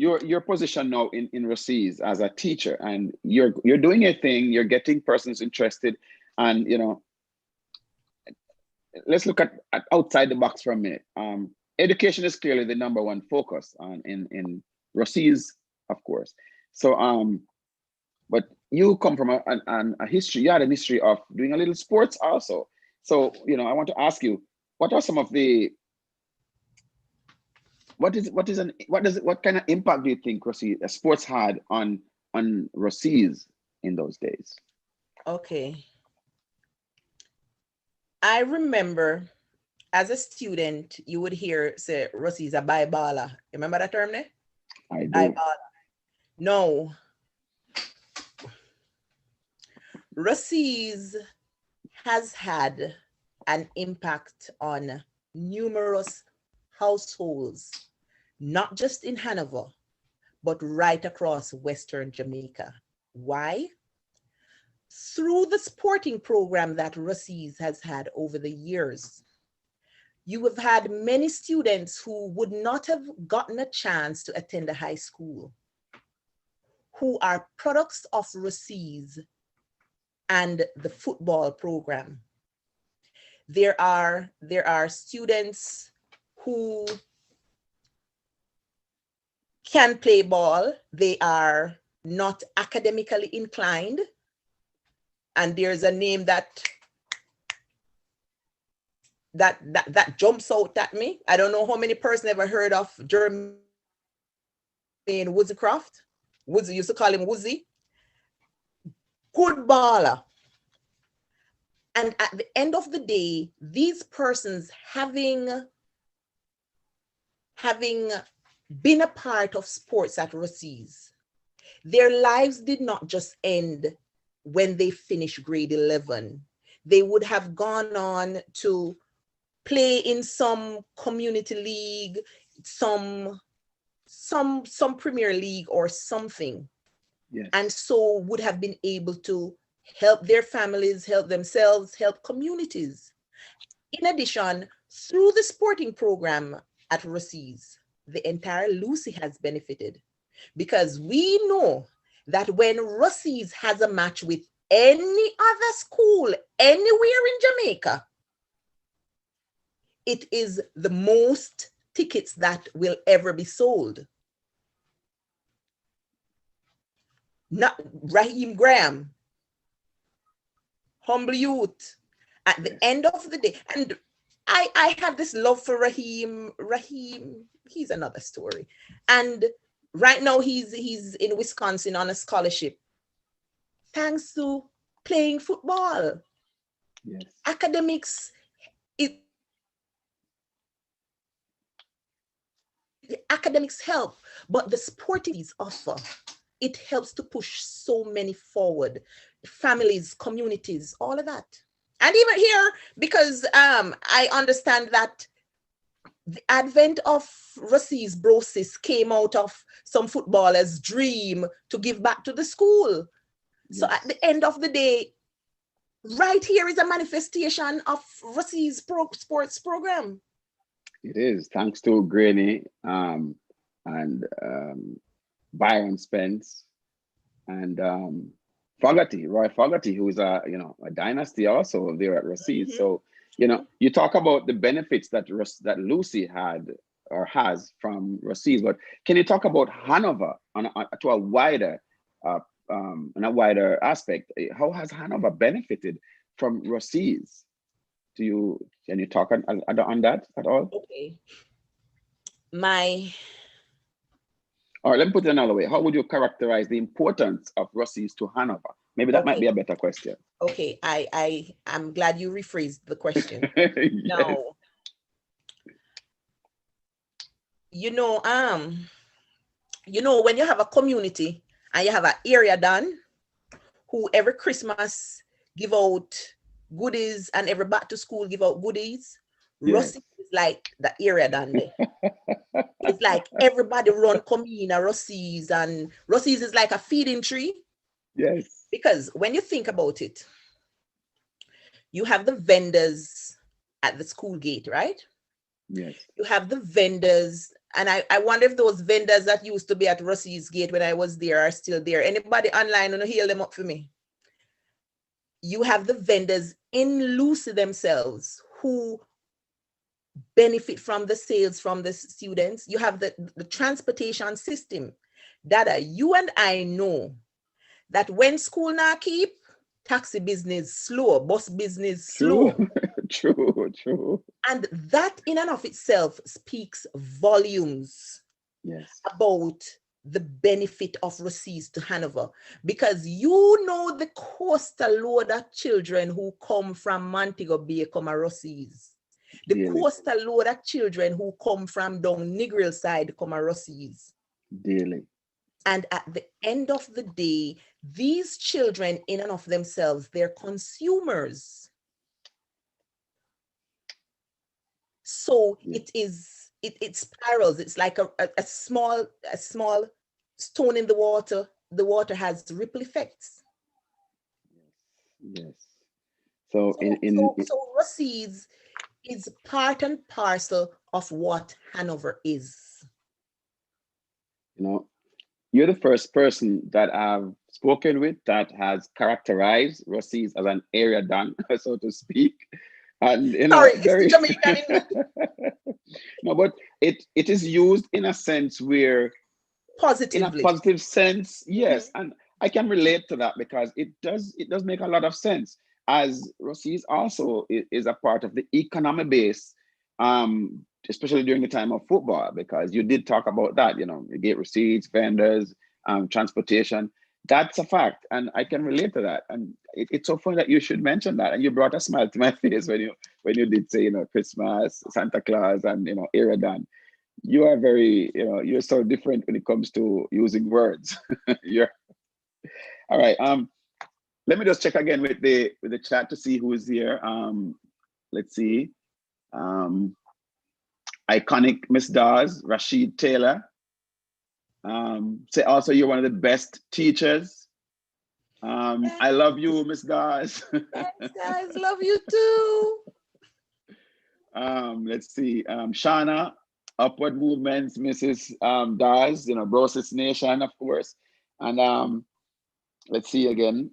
your position now in Rossi's as a teacher, and you're doing a thing, you're getting persons interested, and let's look at outside the box for a minute. Education is clearly the number one focus in Rossi's, of course. So but you come from a history, you had a history of doing a little sports also. So I want to ask you, what are some of the what kind of impact do you think sports had on Rossi's in those days? Okay. I remember as a student, you would hear say Rossi's a bye baller. Remember that term there? I do. Bye baller. No. Rossi's has had an impact on numerous households, not just in Hanover, but right across Western Jamaica. Why? Through the sporting program that Rossi's has had over the years, you have had many students who would not have gotten a chance to attend a high school, who are products of Rossi's and the football program. There are students who can play ball. They are not academically inclined. And there's a name that jumps out at me. I don't know how many persons ever heard of Jermaine Woodscroft. Woodsy used to call him Woodsy. Good baller. And at the end of the day, these persons having been a part of sports at Rossi's, their lives did not just end when they finished grade 11. They would have gone on to play in some community league, some Premier League or something. Yes. And so would have been able to help their families, help themselves, help communities. In addition, through the sporting program at Rossi's, the entire Lucy has benefited, because we know that when Rossi's has a match with any other school anywhere in Jamaica, it is the most tickets that will ever be sold. Not Raheem Graham, humble youth. At the end of the day, and I have this love for Raheem. Raheem, he's another story. And right now he's in Wisconsin on a scholarship, thanks to playing football. Yes. Academics, the academics help, but the sporting offer, it helps to push so many forward. Families, communities, all of that. And even here, because I understand that the advent of Rossi's Brosis came out of some footballers' dream to give back to the school. Yes. So at the end of the day, right here is a manifestation of Rossi's sports program. It is, thanks to Granny and Byron Spence and Roy Fogarty, who is a dynasty also there at Rossi's. So you talk about the benefits that Lucy had or has from Rossi's, but can you talk about Hanover to a wider aspect? How has Hanover benefited from Rossi's? Can you talk on that at all? Okay. Or let me put it another way. How would you characterize the importance of Rossi's to Hanover? Maybe that might be a better question. Okay, I'm glad you rephrased the question. Yes. Now, when you have a community And you have an area done who every Christmas give out goodies and every back to school give out goodies. Yes. Rossi is like the area done there. It's like everybody run come in a Rossi's, and Rossi's is like a feeding tree. Yes. Because when you think about it, you have the vendors at the school gate, right? Yes. You have the vendors, and I wonder if those vendors that used to be at Rossi's gate when I was there are still there. Anybody online want to heal them up for me? You have the vendors in Lucy themselves who benefit from the sales from the students. You have the transportation system. Dada, you and I know that when school now keep, taxi business slow, bus business slow. True. True. And that in and of itself speaks volumes Yes. about the benefit of Rossi's to Hanover, because you know the coastal load of children who come from Montego Bay come to Rossi's. The Daily. coastal load of children who come from down Negril side come to Rossi's. Daily. And at the end of the day, these children in and of themselves, they're consumers. So it spirals. It's like a small stone in the water. The water has ripple effects. Yes. So So Rossi's is part and parcel of what Hanover is. you know, you're the first person that I've spoken with that has characterized Rossi's as an area done, so to speak. And Sorry, it's the very Jamaican in me. no, but it is used in a sense where in a Positively. positive sense, yes. And I can relate to that because it does make a lot of sense, as Rossi's also is a part of the economy base, especially during the time of football, because you did talk about that, you get receipts, vendors, transportation. That's a fact, and I can relate to that. And it's so funny that you should mention that, and you brought a smile to my face when you did say, Christmas, Santa Claus, and Iridan. You are very, you're so different when it comes to using words. You're all right. Let me just check again with the chat to see who is here. Let's see. Iconic Miss Dawes, Rashid Taylor. Say also you're one of the best teachers. I love you, Miss Dawes. Thanks, guys. Love you too. Let's see. Shauna, Upward Movements, Mrs. Dawes, Brosis Nation, of course. And let's see again.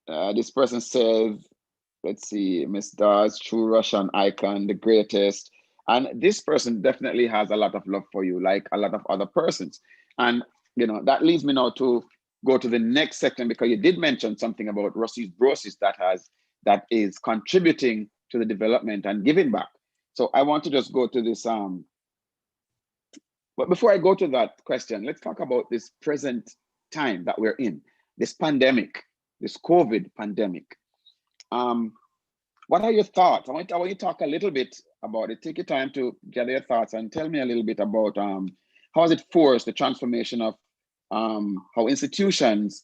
This person says, let's see, Miss Dawes, true Russian icon, the greatest. And this person definitely has a lot of love for you, like a lot of other persons. And that leads me now to go to the next section, because you did mention something about Rossi's Brosis that is contributing to the development and giving back. So I want to just go to this. But before I go to that question, let's talk about this present time that we're in, this pandemic, this COVID pandemic. What are your thoughts? I want you to talk a little bit about it. Take your time to gather your thoughts and tell me a little bit about how has it forced the transformation of how institutions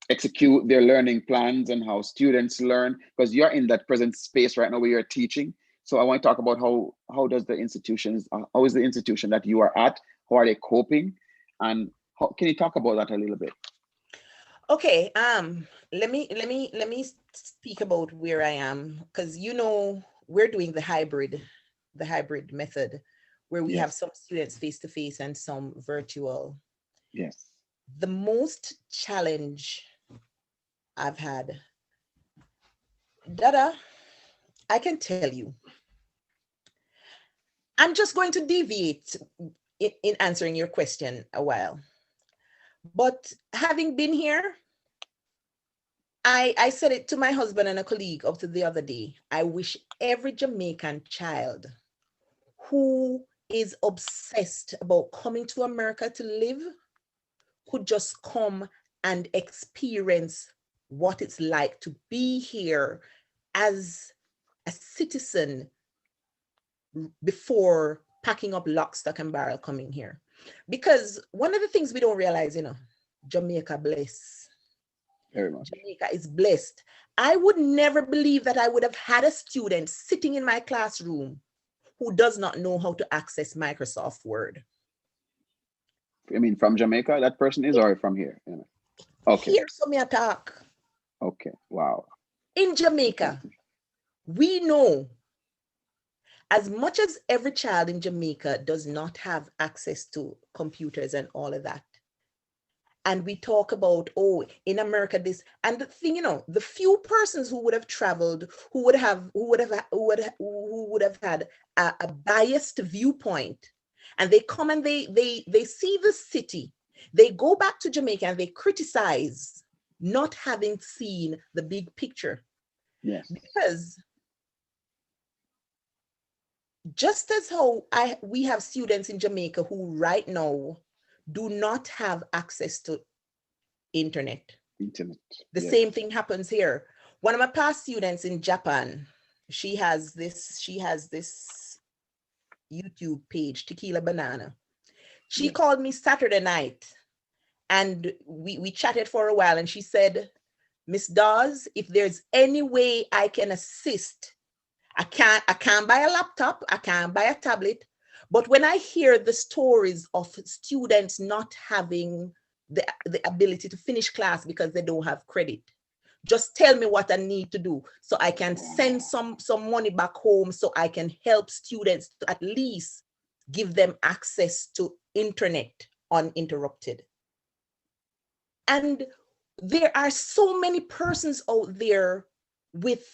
execute their learning plans and how students learn, because you're in that present space right now where you're teaching. So I want to talk about how does the institutions, how is the institution that you are at, how are they coping, and can you talk about that a little bit? Okay, let me speak about where I am, because we're doing the hybrid method, where we have some students face to face and some virtual. Yes. The most challenge I've had, Dada, I can tell you, I'm just going to deviate in answering your question a while. But having been here, I said it to my husband and a colleague up to the other day. I wish every Jamaican child who is obsessed about coming to America to live could just come and experience what it's like to be here as a citizen before packing up lock, stock, and barrel coming here. Because one of the things we don't realize, Jamaica bless. Very much. Jamaica is blessed. I would never believe that I would have had a student sitting in my classroom who does not know how to access Microsoft Word. I mean, from Jamaica, that person is, or from here? Okay. Here, so me talk. Okay. Wow. In Jamaica, we know as much as every child in Jamaica does not have access to computers and all of that. And we talk about, oh, in America, this, and the thing, the few persons who would have traveled, who would have had a biased viewpoint, and they come and they see the city, they go back to Jamaica and they criticize not having seen the big picture. Yes. Because just as how we have students in Jamaica who right now do not have access to internet. The same thing happens here. One of my past students in Japan, she has this YouTube page, Tequila Banana. She called me Saturday night and we chatted for a while, and she said, Miss Dawes, if there's any way I can assist, I can't buy a laptop, I can't buy a tablet. But when I hear the stories of students not having the ability to finish class because they don't have credit, just tell me what I need to do so I can send some money back home so I can help students to at least give them access to internet uninterrupted. And there are so many persons out there with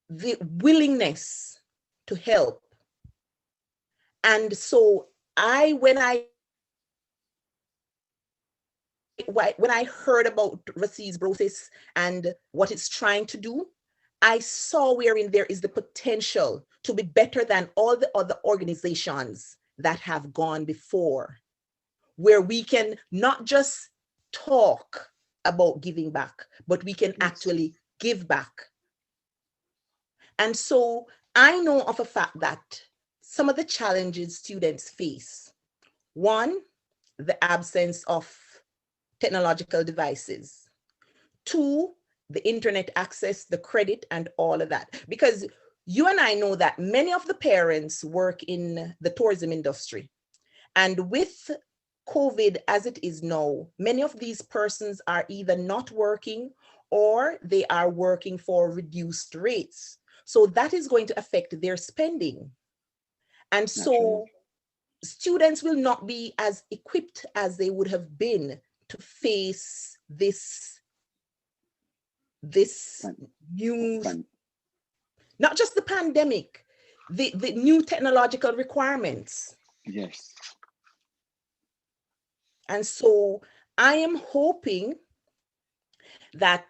the willingness to help. And so when I heard about Brosis and what it's trying to do, I saw wherein there is the potential to be better than all the other organizations that have gone before, where we can not just talk about giving back, but we can actually give back. And so I know of a fact that some of the challenges students face, one, the absence of technological devices, two, the internet access, the credit, and all of that. Because you and I know that many of the parents work in the tourism industry. And with COVID as it is now, many of these persons are either not working or they are working for reduced rates. So that is going to affect their spending. And so students will not be as equipped as they would have been to face this new, not just the pandemic, the new technological requirements. Yes. And so I am hoping that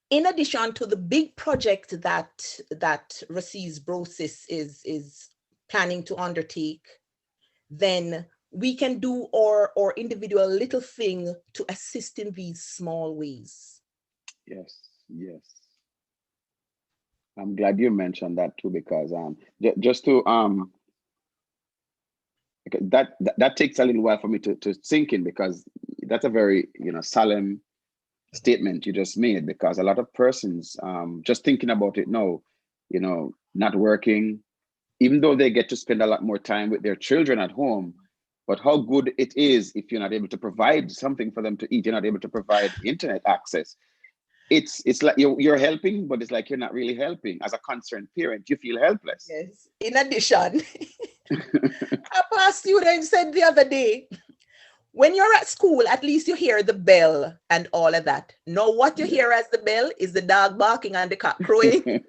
in addition to the big project that Brosis Brosis is planning to undertake, then we can do our individual little thing to assist in these small ways. Yes, yes. I'm glad you mentioned that too, because just to that takes a little while for me to sink in, because that's a very solemn statement you just made, because a lot of persons just thinking about it now, not working, even though they get to spend a lot more time with their children at home, but how good it is if you're not able to provide something for them to eat, you're not able to provide internet access. It's like you're helping, but it's like you're not really helping. As a concerned parent, you feel helpless. Yes. In addition, a past student said the other day, when you're at school, at least you hear the bell and all of that. Now, what you hear as the bell is the dog barking and the cat crowing.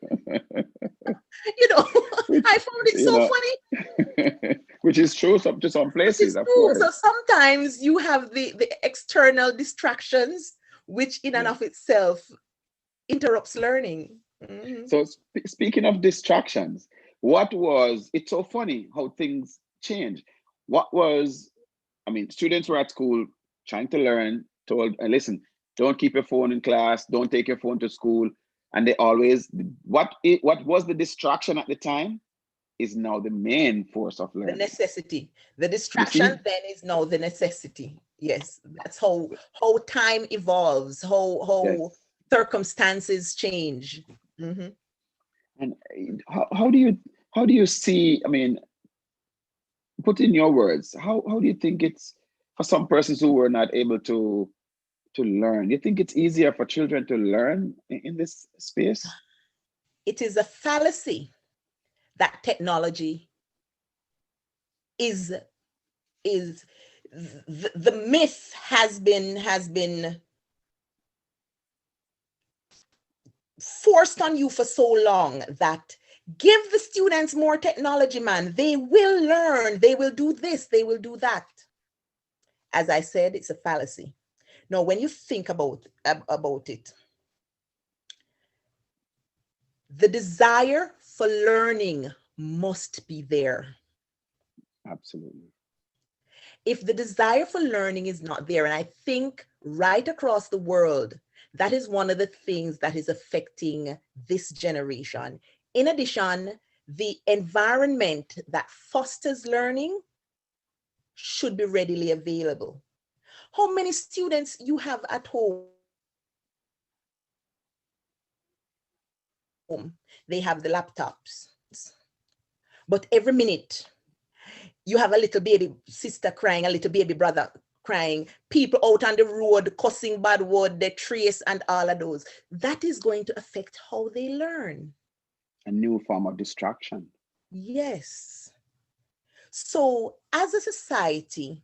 I found it so funny. Which is true to some places, of course. So sometimes you have the external distractions, which in and of itself interrupts learning. Mm-hmm. So speaking of distractions, it's so funny how things change. Students were at school trying to learn, told, listen, don't keep your phone in class, don't take your phone to school. And they always, what was the distraction at the time? is now the main force of learning. The necessity. The distraction then is now the necessity. Yes, that's how time evolves, how circumstances change. Mm-hmm. And how do you see, I mean, put in your words, how do you think it's for some persons who were not able to learn? You think it's easier for children to learn in this space? It is a fallacy that technology is the myth has been forced on you for so long that give the students more technology, man. They will learn, they will do this, they will do that. As I said, it's a fallacy. Now, when you think about it, the desire for learning must be there. Absolutely. If the desire for learning is not there, and I think right across the world, that is one of the things that is affecting this generation. In addition, the environment that fosters learning should be readily available. How many students you have at home? They have the laptops, but every minute you have a little baby sister crying, a little baby brother crying, people out on the road cussing bad word, the trace and all of those. That is going to affect how they learn. A new form of distraction. Yes. So as a society,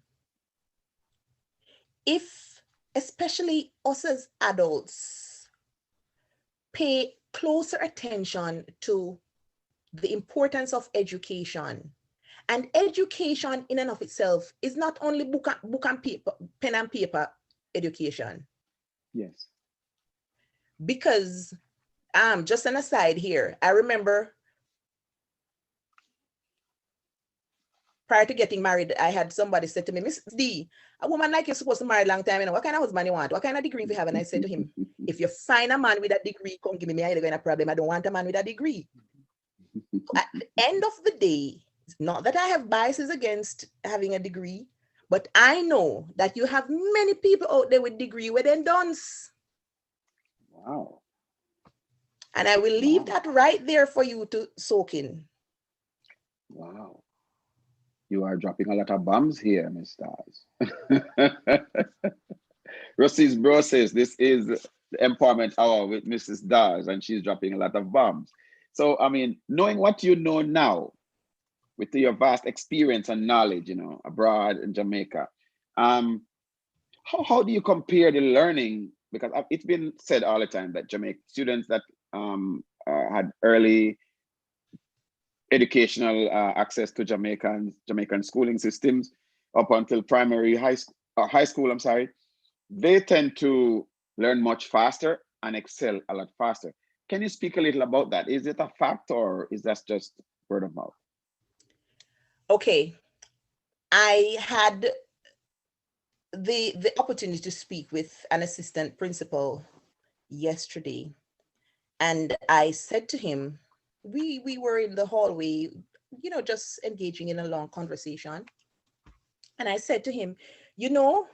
if especially us as adults pay closer attention to the importance of education, and education in and of itself is not only book and paper, pen and paper education. Yes. Because just an aside here, I remember prior to getting married, I had somebody said to me, Miss D, a woman like you're supposed to marry a long time, you know, what kind of husband you want? What kind of degree you have? And I said to him, if you find a man with a degree, come give me, I ain't got a problem. I don't want a man with a degree. At the end of the day, not that I have biases against having a degree, but I know that you have many people out there with degree where they're dunce. Wow. And I will leave that right there for you to soak in. Wow. You are dropping a lot of bombs here, Ms. Stars. Rossi's Brosis, this is the Empowerment Hour with Mrs. Dawes, and she's dropping a lot of bombs. So, I mean, knowing what you know now, with your vast experience and knowledge, you know, abroad in Jamaica, how do you compare the learning? Because it's been said all the time that Jamaican students that had early educational access to Jamaican schooling systems up until high school, I'm sorry, they tend to learn much faster and excel a lot faster. Can you speak a little about that? Is it a fact or is that just word of mouth? Okay, I had the opportunity to speak with an assistant principal yesterday, and I said to him, we were in the hallway, you know, just engaging in a long conversation, and I said to him, you know,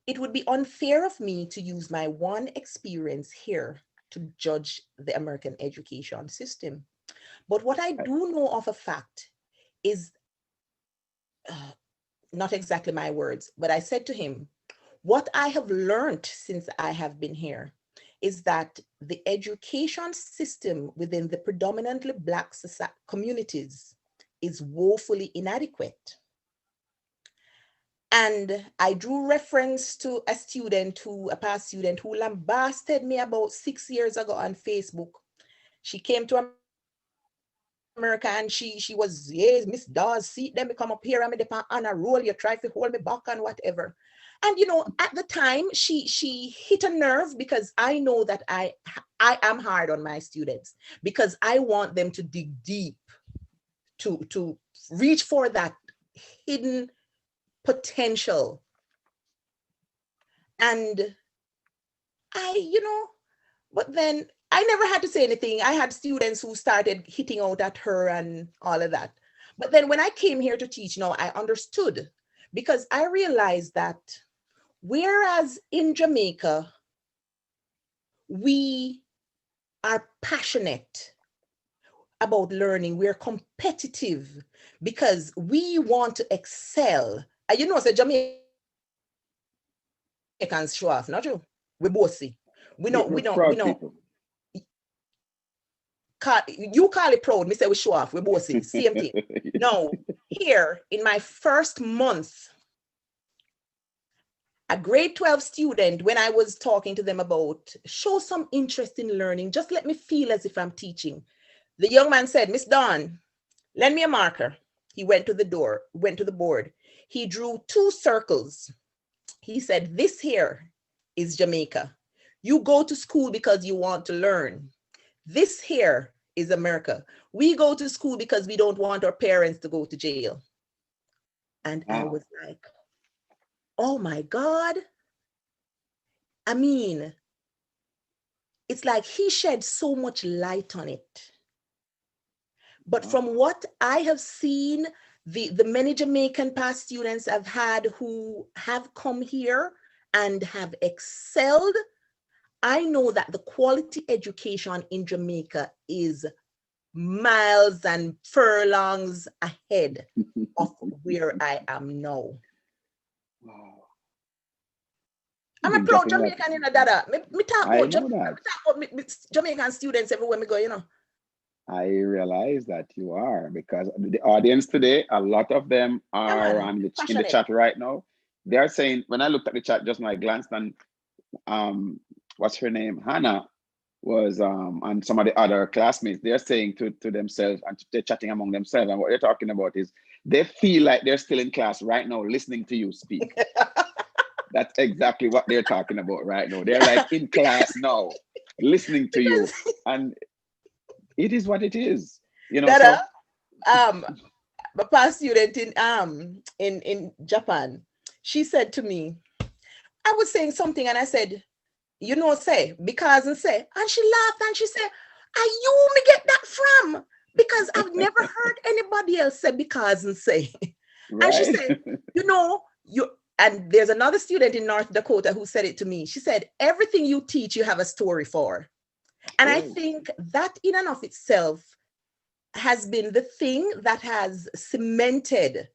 it would be unfair of me to use my one experience here to judge the American education system. But what I do know of a fact is, not exactly my words, but I said to him, what I have learned since I have been here is that the education system within the predominantly Black communities is woefully inadequate. And I drew reference to a past student who lambasted me about 6 years ago on Facebook. She came to America and she was, yes, Miss Dawes, see them come up here and me depend on a roll, you try to hold me back and whatever. And you know, at the time she hit a nerve because I know that I am hard on my students because I want them to dig deep to reach for that hidden potential. And I, you know, but then I never had to say anything. I had students who started hitting out at her and all of that. But then when I came here to teach, now I understood, because I realized that whereas in Jamaica, we are passionate about learning, we're competitive because we want to excel. And you know, so Jamaicans show off, not you. We bossy. We know, We're proud people. You call it proud. Me say we show off. We bossy. Same thing. No, here in my first month, a grade 12 student, when I was talking to them about show some interest in learning, just let me feel as if I'm teaching. The young man said, Miss Dawn, lend me a marker. He went to the door, went to the board. He drew 2 circles. He said, this here is Jamaica. You go to school because you want to learn. This here is America. We go to school because we don't want our parents to go to jail. And I was like, oh my God. I mean, it's like he shed so much light on it. But from what I have seen, the many Jamaican past students I've had who have come here and have excelled, I know that the quality education in Jamaica is miles and furlongs ahead of where I am now. Wow. I'm a proud Jamaican, you know, Dada. Me talk I about know that. Jamaican students everywhere me go, you know. I realize that you are, because the audience today, a lot of them are in the chat right now. They are saying, when I looked at the chat just now, I glanced, and what's her name? Hannah was and some of the other classmates, they're saying to themselves, and they're chatting among themselves, and what they're talking about is they feel like they're still in class right now listening to you speak. That's exactly what they're talking about right now. They're like in class now, listening to you. And it is what it is. You know, Dada, my past student in Japan, she said to me, I was saying something and I said, you know, say, because and say, and she laughed and she said, are you me get that from? Because I've never heard anybody else say because and say. Right. And she said, you know, and there's another student in North Dakota who said it to me. She said, everything you teach, you have a story for. And I think that in and of itself has been the thing that has cemented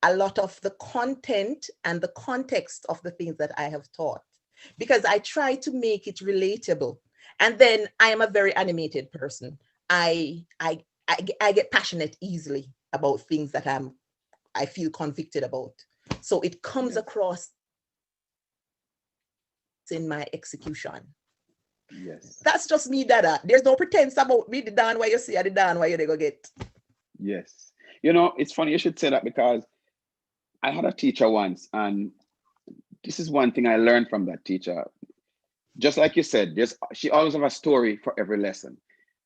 a lot of the content and the context of the things that I have taught, because I try to make it relatable. And then I am a very animated person. I get passionate easily about things that I feel convicted about. So it comes across in my execution. Yes. That's just me, Dada. There's no pretense about me, the Dan where you see, the Dan where you go get. Yes. You know, it's funny you should say that, because I had a teacher once, and this is one thing I learned from that teacher. Just like you said, she always have a story for every lesson.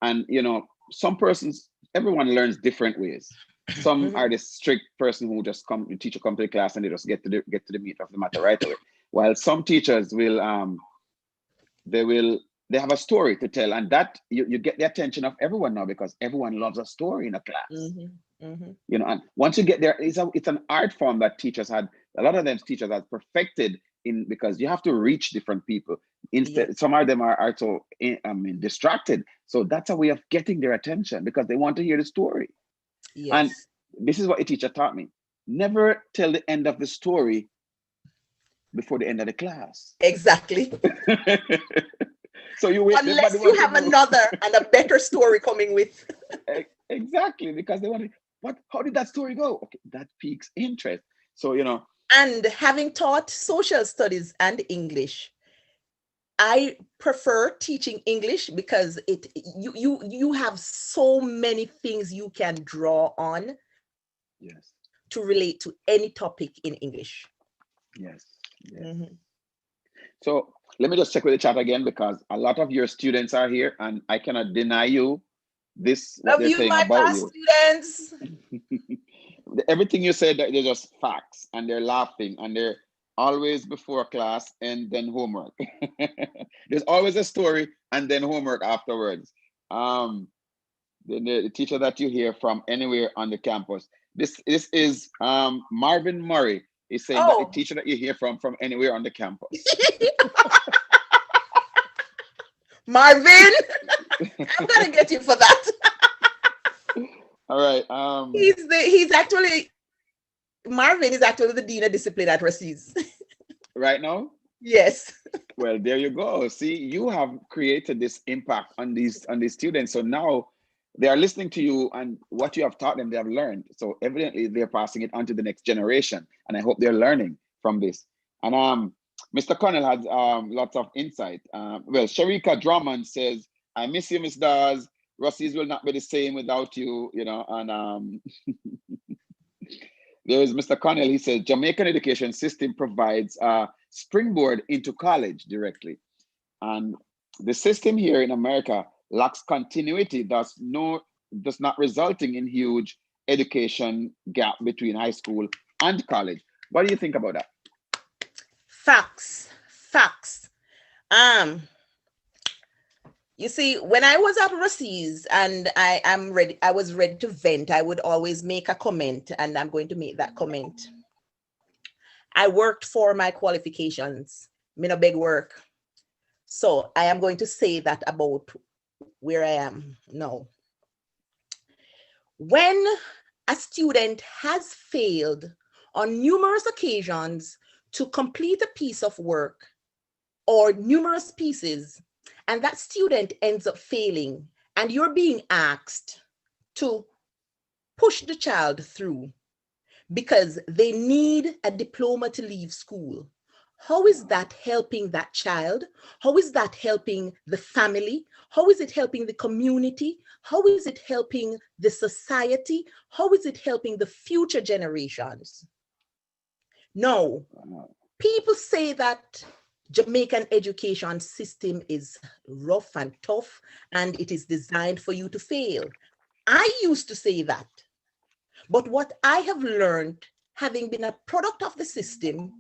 And, you know, some persons, everyone learns different ways. Some are the strict person who just the teacher come to the class and they just get to the meat of the matter right away. While some teachers will, they have a story to tell, and that you get the attention of everyone now, because everyone loves a story in a class. You know, and once you get there, it's an art form that teachers had. A lot of them teachers had perfected in, because you have to reach different people. Instead, some of them are so distracted. So that's a way of getting their attention, because they want to hear the story. Yes. And this is what a teacher taught me: never tell the end of the story before the end of the class. Exactly. So you wait, unless you have another and a better story coming with. Exactly, because they want to, how did that story go? Okay, that piques interest. So, you know. And having taught social studies and English, I prefer teaching English because you have so many things you can draw on. Yes. To relate to any topic in English. Yes. So let me just check with the chat again, because a lot of your students are here, and I cannot deny you this. What they're saying about you. Students. Everything you said, they're just facts, and they're laughing, and they're always before class and then homework. There's always a story and then homework afterwards. The teacher that you hear from anywhere on the campus. This is Marvin Murray is saying that the Oh, teacher that you hear from anywhere on the campus. Marvin, I'm gonna get you for that. All right. He's actually Marvin is actually the dean of discipline at Rossi's. Right now. Yes. Well, there you go. See, you have created this impact on these students. So now they are listening to you, and what you have taught them, they have learned. So evidently, they're passing it on to the next generation, and I hope they're learning from this. And Mr. Connell has lots of insight. Well, Sharika Drummond says, "I miss you, Miss Dawes. Rossi's will not be the same without you." You know, and there is Mr. Connell. He says Jamaican education system provides a springboard into college directly, and the system here in America lacks continuity, thus not resulting in huge education gap between high school and college. What do you think about that? Facts. Facts. Um, you see, when I was at Rossi's and I was ready to vent, I would always make a comment, and I'm going to make that comment. I worked for my qualifications. Me no big work. So I am going to say that about where I am now. When a student has failed on numerous occasions to complete a piece of work or numerous pieces, and that student ends up failing, and you're being asked to push the child through because they need a diploma to leave school. How is that helping that child? How is that helping the family? How is it helping the community? How is it helping the society? How is it helping the future generations? No, people say that Jamaican education system is rough and tough and it is designed for you to fail. I used to say that. But what I have learned, having been a product of the system,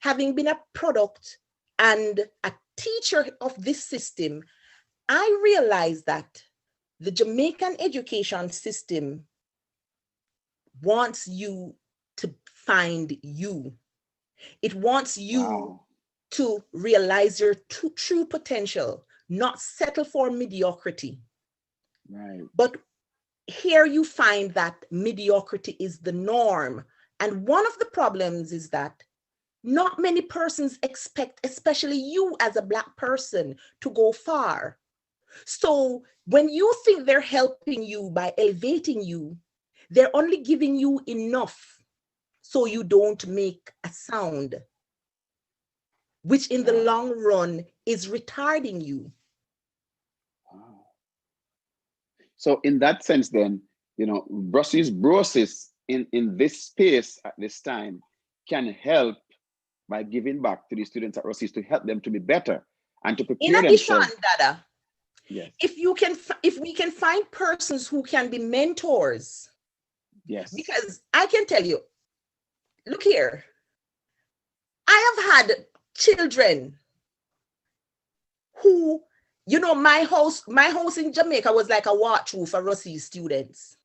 having been a product and a teacher of this system, I realized that the Jamaican education system wants you to find you. It wants you to realize your true potential, not settle for mediocrity. Right. But here you find that mediocrity is the norm. And one of the problems is that not many persons expect, especially you as a Black person, to go far. So when you think they're helping you by elevating you, they're only giving you enough so you don't make a sound, which in the long run is retarding you. Wow. So in that sense, then, you know, Brosis in this space at this time can help by giving back to the students at Rossi's to help them to be better and to In prepare addition, themselves. Dada, Yes. if we can find persons who can be mentors. Yes. Because I can tell you, look here, I have had children who, you know, my house in Jamaica was like a walkthrough for Rossi's students.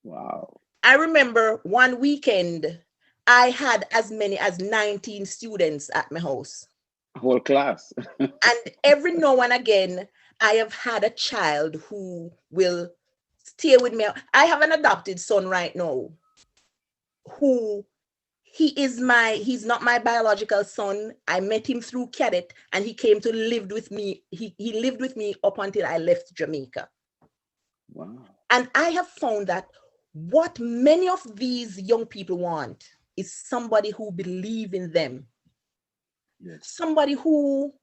Wow. I remember one weekend, I had as many as 19 students at my house. Whole class. And every now and again, I have had a child who will stay with me. I have an adopted son right now who he's not my biological son. I met him through cadet and he came to live with me. He lived with me up until I left Jamaica. Wow. And I have found that what many of these young people want is somebody who believes in them. Yes. Somebody who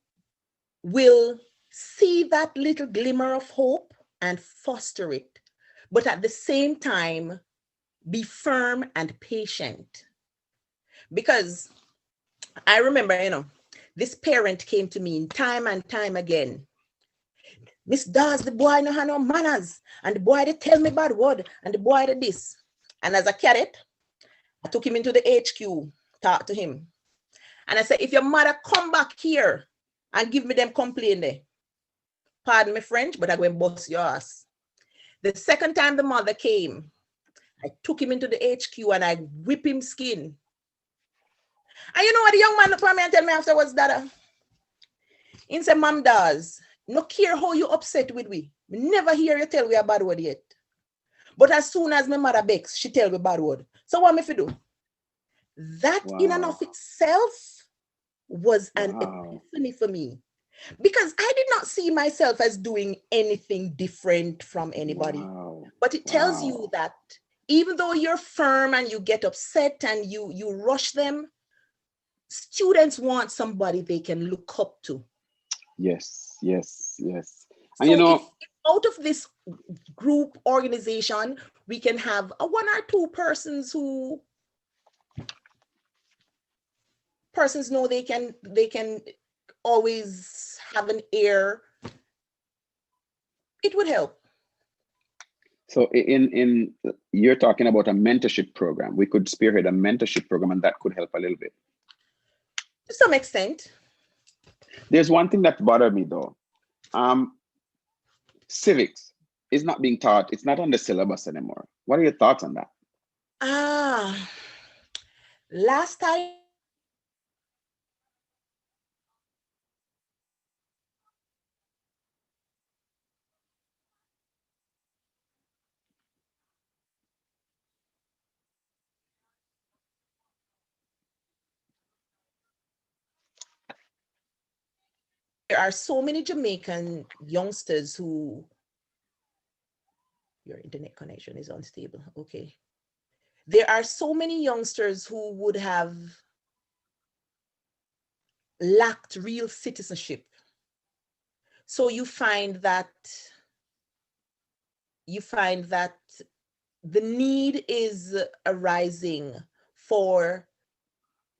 will see that little glimmer of hope and foster it, but at the same time, be firm and patient. Because I remember, you know, this parent came to me time and time again. Miss Dawes, the boy no have no manners, and the boy they tell me bad word, and the boy did this. And as a cadet, I took him into the HQ, talked to him. And I said, if your mother come back here and give me them complaint there, pardon me French, but I go and bust your ass. The second time the mother came, I took him into the HQ and I whip him skin. And you know what the young man looked at me and tell me afterwards, Dada? He said, Mom does, no care how you upset with we never hear you tell we a bad word yet. But as soon as my mother begs, she tell me bad word. So what me fi do? That in and of itself was an epiphany for me. Because I did not see myself as doing anything different from anybody. But it tells you that even though you're firm and you get upset and you rush them, students want somebody they can look up to. Yes, yes, yes. And so you know, if out of this group organization, we can have a 1 or 2 persons who know they can always have an ear, it would help. So in you're talking about a mentorship program. We could spearhead a mentorship program, and that could help a little bit. To some extent. There's one thing that bothered me though. Civics is not being taught. It's not on the syllabus anymore. What are your thoughts on that? Last time there are so many Jamaican youngsters who, your internet connection is unstable. Okay. There are so many youngsters who would have lacked real citizenship. So you find that the need is arising for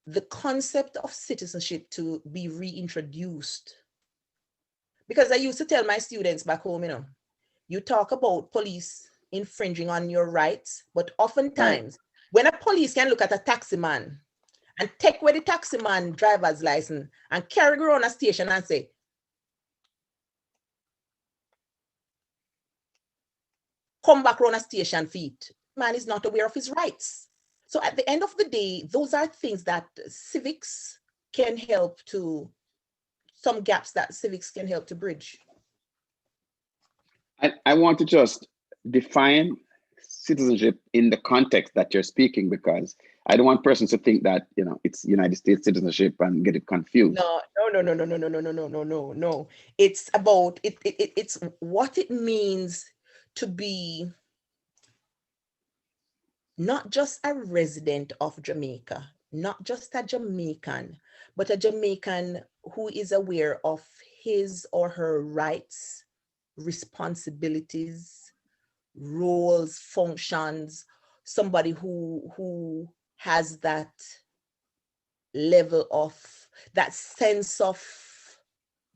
the concept of citizenship to be reintroduced. Because I used to tell my students back home, you know, you talk about police infringing on your rights, but oftentimes when a police can look at a taxi man and take away the taxi man driver's license and carry around a station and say, come back around a station feet, man is not aware of his rights. So at the end of the day, those are things that civics can help to, some gaps that civics can help to bridge. I want to just define citizenship in the context that you're speaking, because I don't want persons to think that, you know, it's United States citizenship and get it confused. No. It's about it's what it means to be not just a resident of Jamaica, not just a Jamaican, but a Jamaican who is aware of his or her rights, responsibilities, roles, functions, somebody who has that level of, that sense of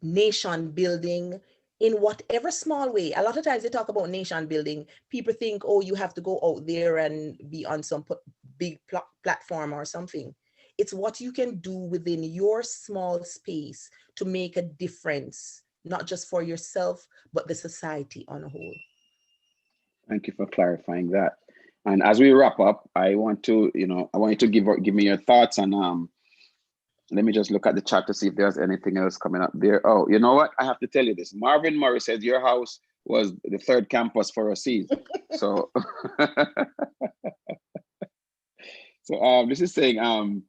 nation building in whatever small way. A lot of times they talk about nation building, people think, oh, you have to go out there and be on some big platform or something. It's what you can do within your small space to make a difference, not just for yourself, but the society on a whole. Thank you for clarifying that. And as we wrap up, I want you to give me your thoughts on let me just look at the chat to see if there's anything else coming up there. Oh, you know what? I have to tell you this. Marvin Murray says your house was the 3rd campus for Rosis. So, so this is saying,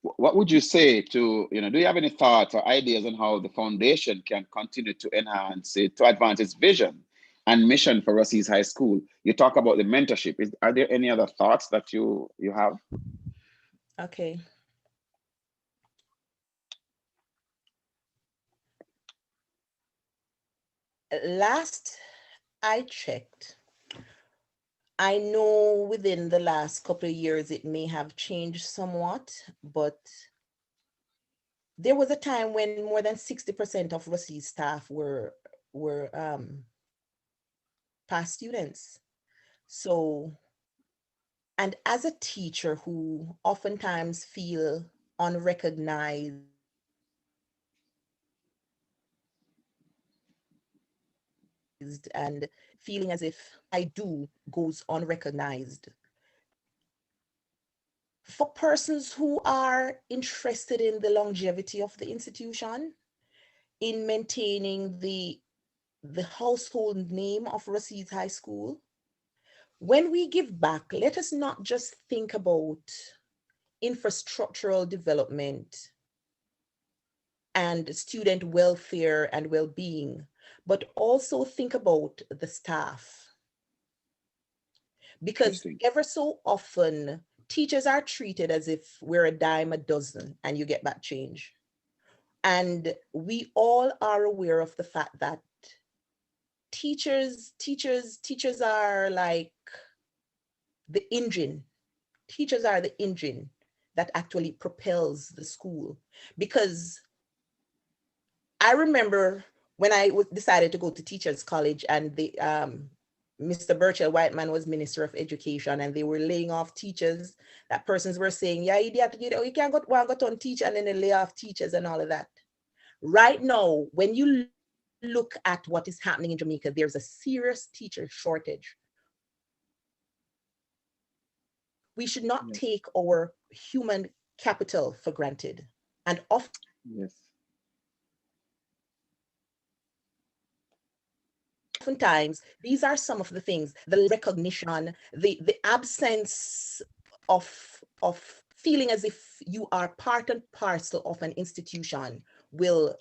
what would you say to, you know, do you have any thoughts or ideas on how the foundation can continue to enhance it, to advance its vision and mission for Rosis High School? You talk about the mentorship. Are there any other thoughts that you have? Okay. Last I checked, I know within the last couple of years it may have changed somewhat, but there was a time when more than 60% of Rosis staff were past students. So And as a teacher who oftentimes feel unrecognized and feeling as if I do goes unrecognized. For persons who are interested in the longevity of the institution, in maintaining the household name of Rashid High School, when we give back, let us not just think about infrastructural development and student welfare and well-being, but also think about the staff. Because ever so often, teachers are treated as if we're a dime a dozen and you get back change. And we all are aware of the fact that teachers are like the engine. Teachers are the engine that actually propels the school. Because I remember when I decided to go to teachers college, and the Mr. Burchell Whiteman was Minister of Education, and they were laying off teachers. That persons were saying, yeah, you can't go to teach, and then they lay off teachers and all of that. Right now, when you look at what is happening in Jamaica, there's a serious teacher shortage. We should not take our human capital for granted. And often, oftentimes, these are some of the things: the recognition, the absence of feeling as if you are part and parcel of an institution will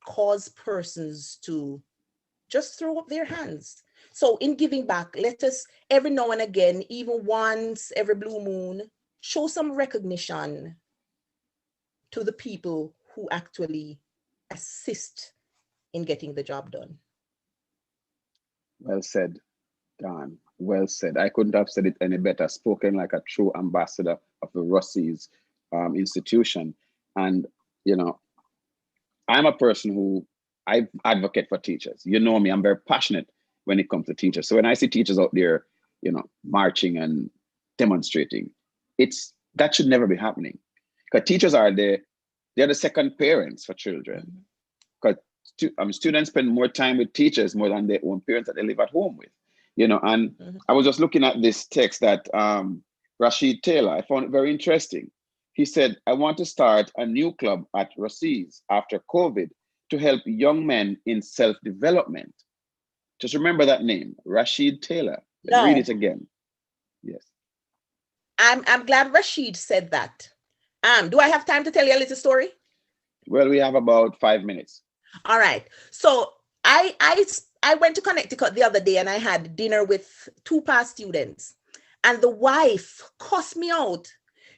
cause persons to just throw up their hands. So in giving back, let us every now and again, even once every blue moon, show some recognition to the people who actually assist in getting the job done. Well said, Don. Well said. I couldn't have said it any better. Spoken like a true ambassador of the Rossies institution. And, you know, I'm a person who I advocate for teachers. You know me, I'm very passionate when it comes to teachers. So when I see teachers out there, you know, marching and demonstrating, that should never be happening. Because teachers they're the second parents for children. Because students spend more time with teachers more than their own parents that they live at home with. You know, and I was just looking at this text that Rashid Taylor, I found it very interesting. He said, I want to start a new club at Rossi's after COVID to help young men in self-development. Just remember that name, Rashid Taylor. Read it again. Yes. I'm glad Rashid said that. Do I have time to tell you a little story? Well, we have about 5 minutes. All right. So I went to Connecticut the other day, and I had dinner with 2 past students, and the wife cussed me out.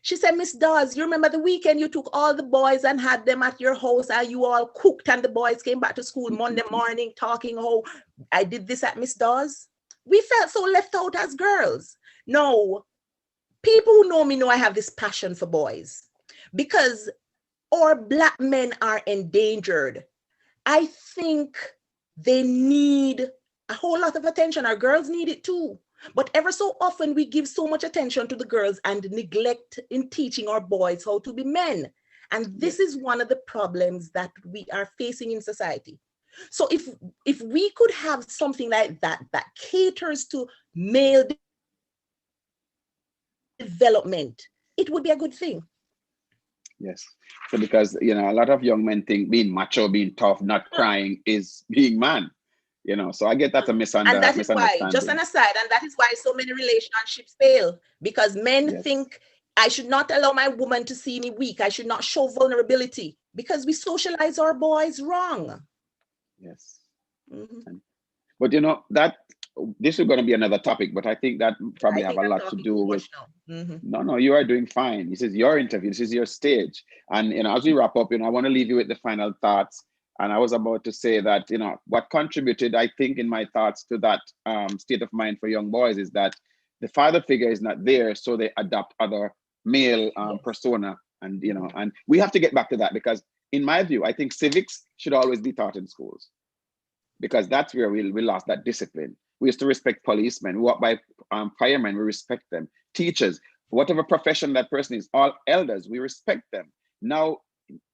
She said, Miss Dawes, you remember the weekend you took all the boys and had them at your house, and you all cooked, and the boys came back to school Monday morning talking, oh, I did this at Miss Dawes. We felt so left out as girls. No, people who know me know I have this passion for boys, because our Black men are endangered. I think they need a whole lot of attention. Our girls need it too. But ever so often we give so much attention to the girls and neglect in teaching our boys how to be men. And this is one of the problems that we are facing in society. So if we could have something like that caters to male development, it would be a good thing. Yes. So because, you know, a lot of young men think being macho, being tough, not crying is being man. You know, so I get that a misunderstanding. And that is why, just an aside, and that is why so many relationships fail, because men think I should not allow my woman to see me weak. I should not show vulnerability, because we socialize our boys wrong. Yes. But you know, this is going to be another topic, but I think that probably have a lot to do with. No, you are doing fine. This is your interview. This is your stage. And, you know, as we wrap up, you know, I want to leave you with the final thoughts. And I was about to say that, you know, what contributed, I think, in my thoughts to that state of mind for young boys is that the father figure is not there, so they adopt other male persona. And, you know, and we have to get back to that, because in my view, I think civics should always be taught in schools, because that's where we lost that discipline. We used to respect policemen. We walk by firemen, we respect them. Teachers, whatever profession that person is, all elders, we respect them. Now,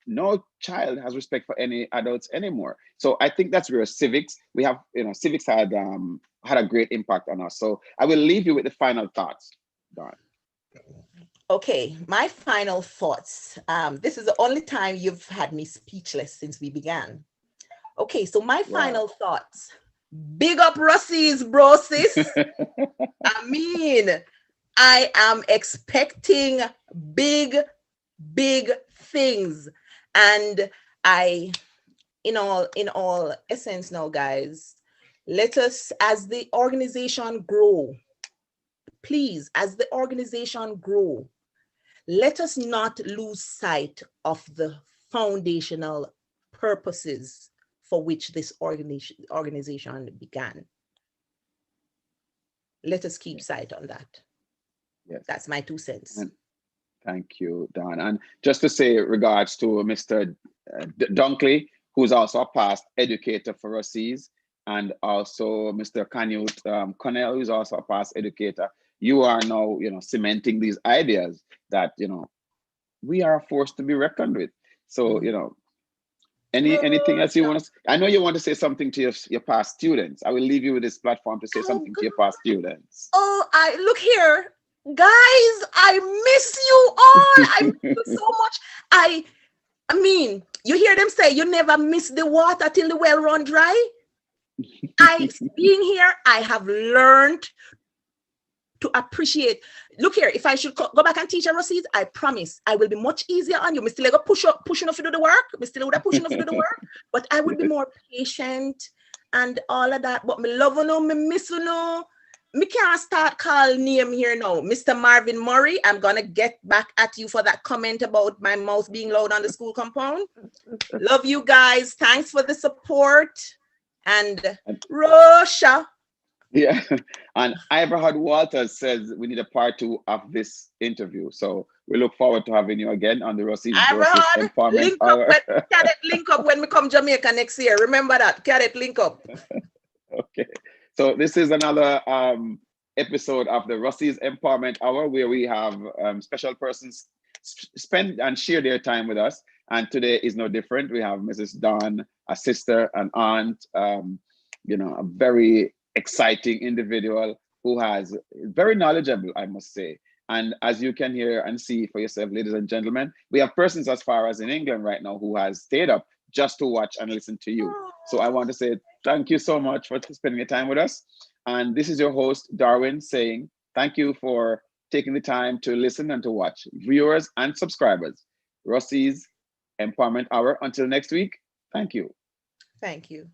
no child has respect for any adults anymore. So I think that's where civics, we have, civics had a great impact on us. So I will leave you with the final thoughts, Dawn. Okay, my final thoughts. This is the only time you've had me speechless since we began. Okay, so my final thoughts. Big up Rossi's, Brosis. I mean, I am expecting big things. And in all essence now, guys, let us, as the organization grow, please, as the organization grow, let us not lose sight of the foundational purposes for which this organization began. Let us keep sight on that. Yes. That's my 2 cents. And thank you, Don. And just to say regards to Mr. Dunkley, who's also a past educator for Rossi's, and also Mr. Canute Connell, who's also a past educator. You are now, cementing these ideas that, we are a force to be reckoned with. So, anything else you want to, I know you want to say something to your past students. I will leave you with this platform to say something to your past students. Oh, look here, guys, I miss you all. I miss you so much. I mean, you hear them say you never miss the water till the well run dry. Being here, I have learned to appreciate. Look here, if I should go back and teach at Rossi's, I promise I will be much easier on you. I still go pushing off to do the work. I still would pushing off to do the work, but I would be more patient and all of that. But me love you, me miss you. Me can't start call name here now. Mr. Marvin Murray, I'm gonna get back at you for that comment about my mouse being loud on the school compound. Love you guys. Thanks for the support. And Russia. Yeah, and Iverhard Walters says we need a part 2 of this interview. So we look forward to having you again on the Rossi's Brosis Empowerment Hour. Link up when we come Jamaica next year. Remember that. Cadet link up. Okay. So this is another episode of the Rossi's Empowerment Hour, where we have special persons spend and share their time with us. And today is no different. We have Mrs. Dawn, a sister, an aunt, a very exciting individual who has very knowledgeable, I must say. And as you can hear and see for yourself, ladies and gentlemen, we have persons as far as in England right now who has stayed up just to watch and listen to you. So I want to say thank you so much for spending your time with us. And this is your host, Darwin, saying thank you for taking the time to listen and to watch. Viewers and subscribers, Rossi's Empowerment Hour. Until next week, thank you. Thank you.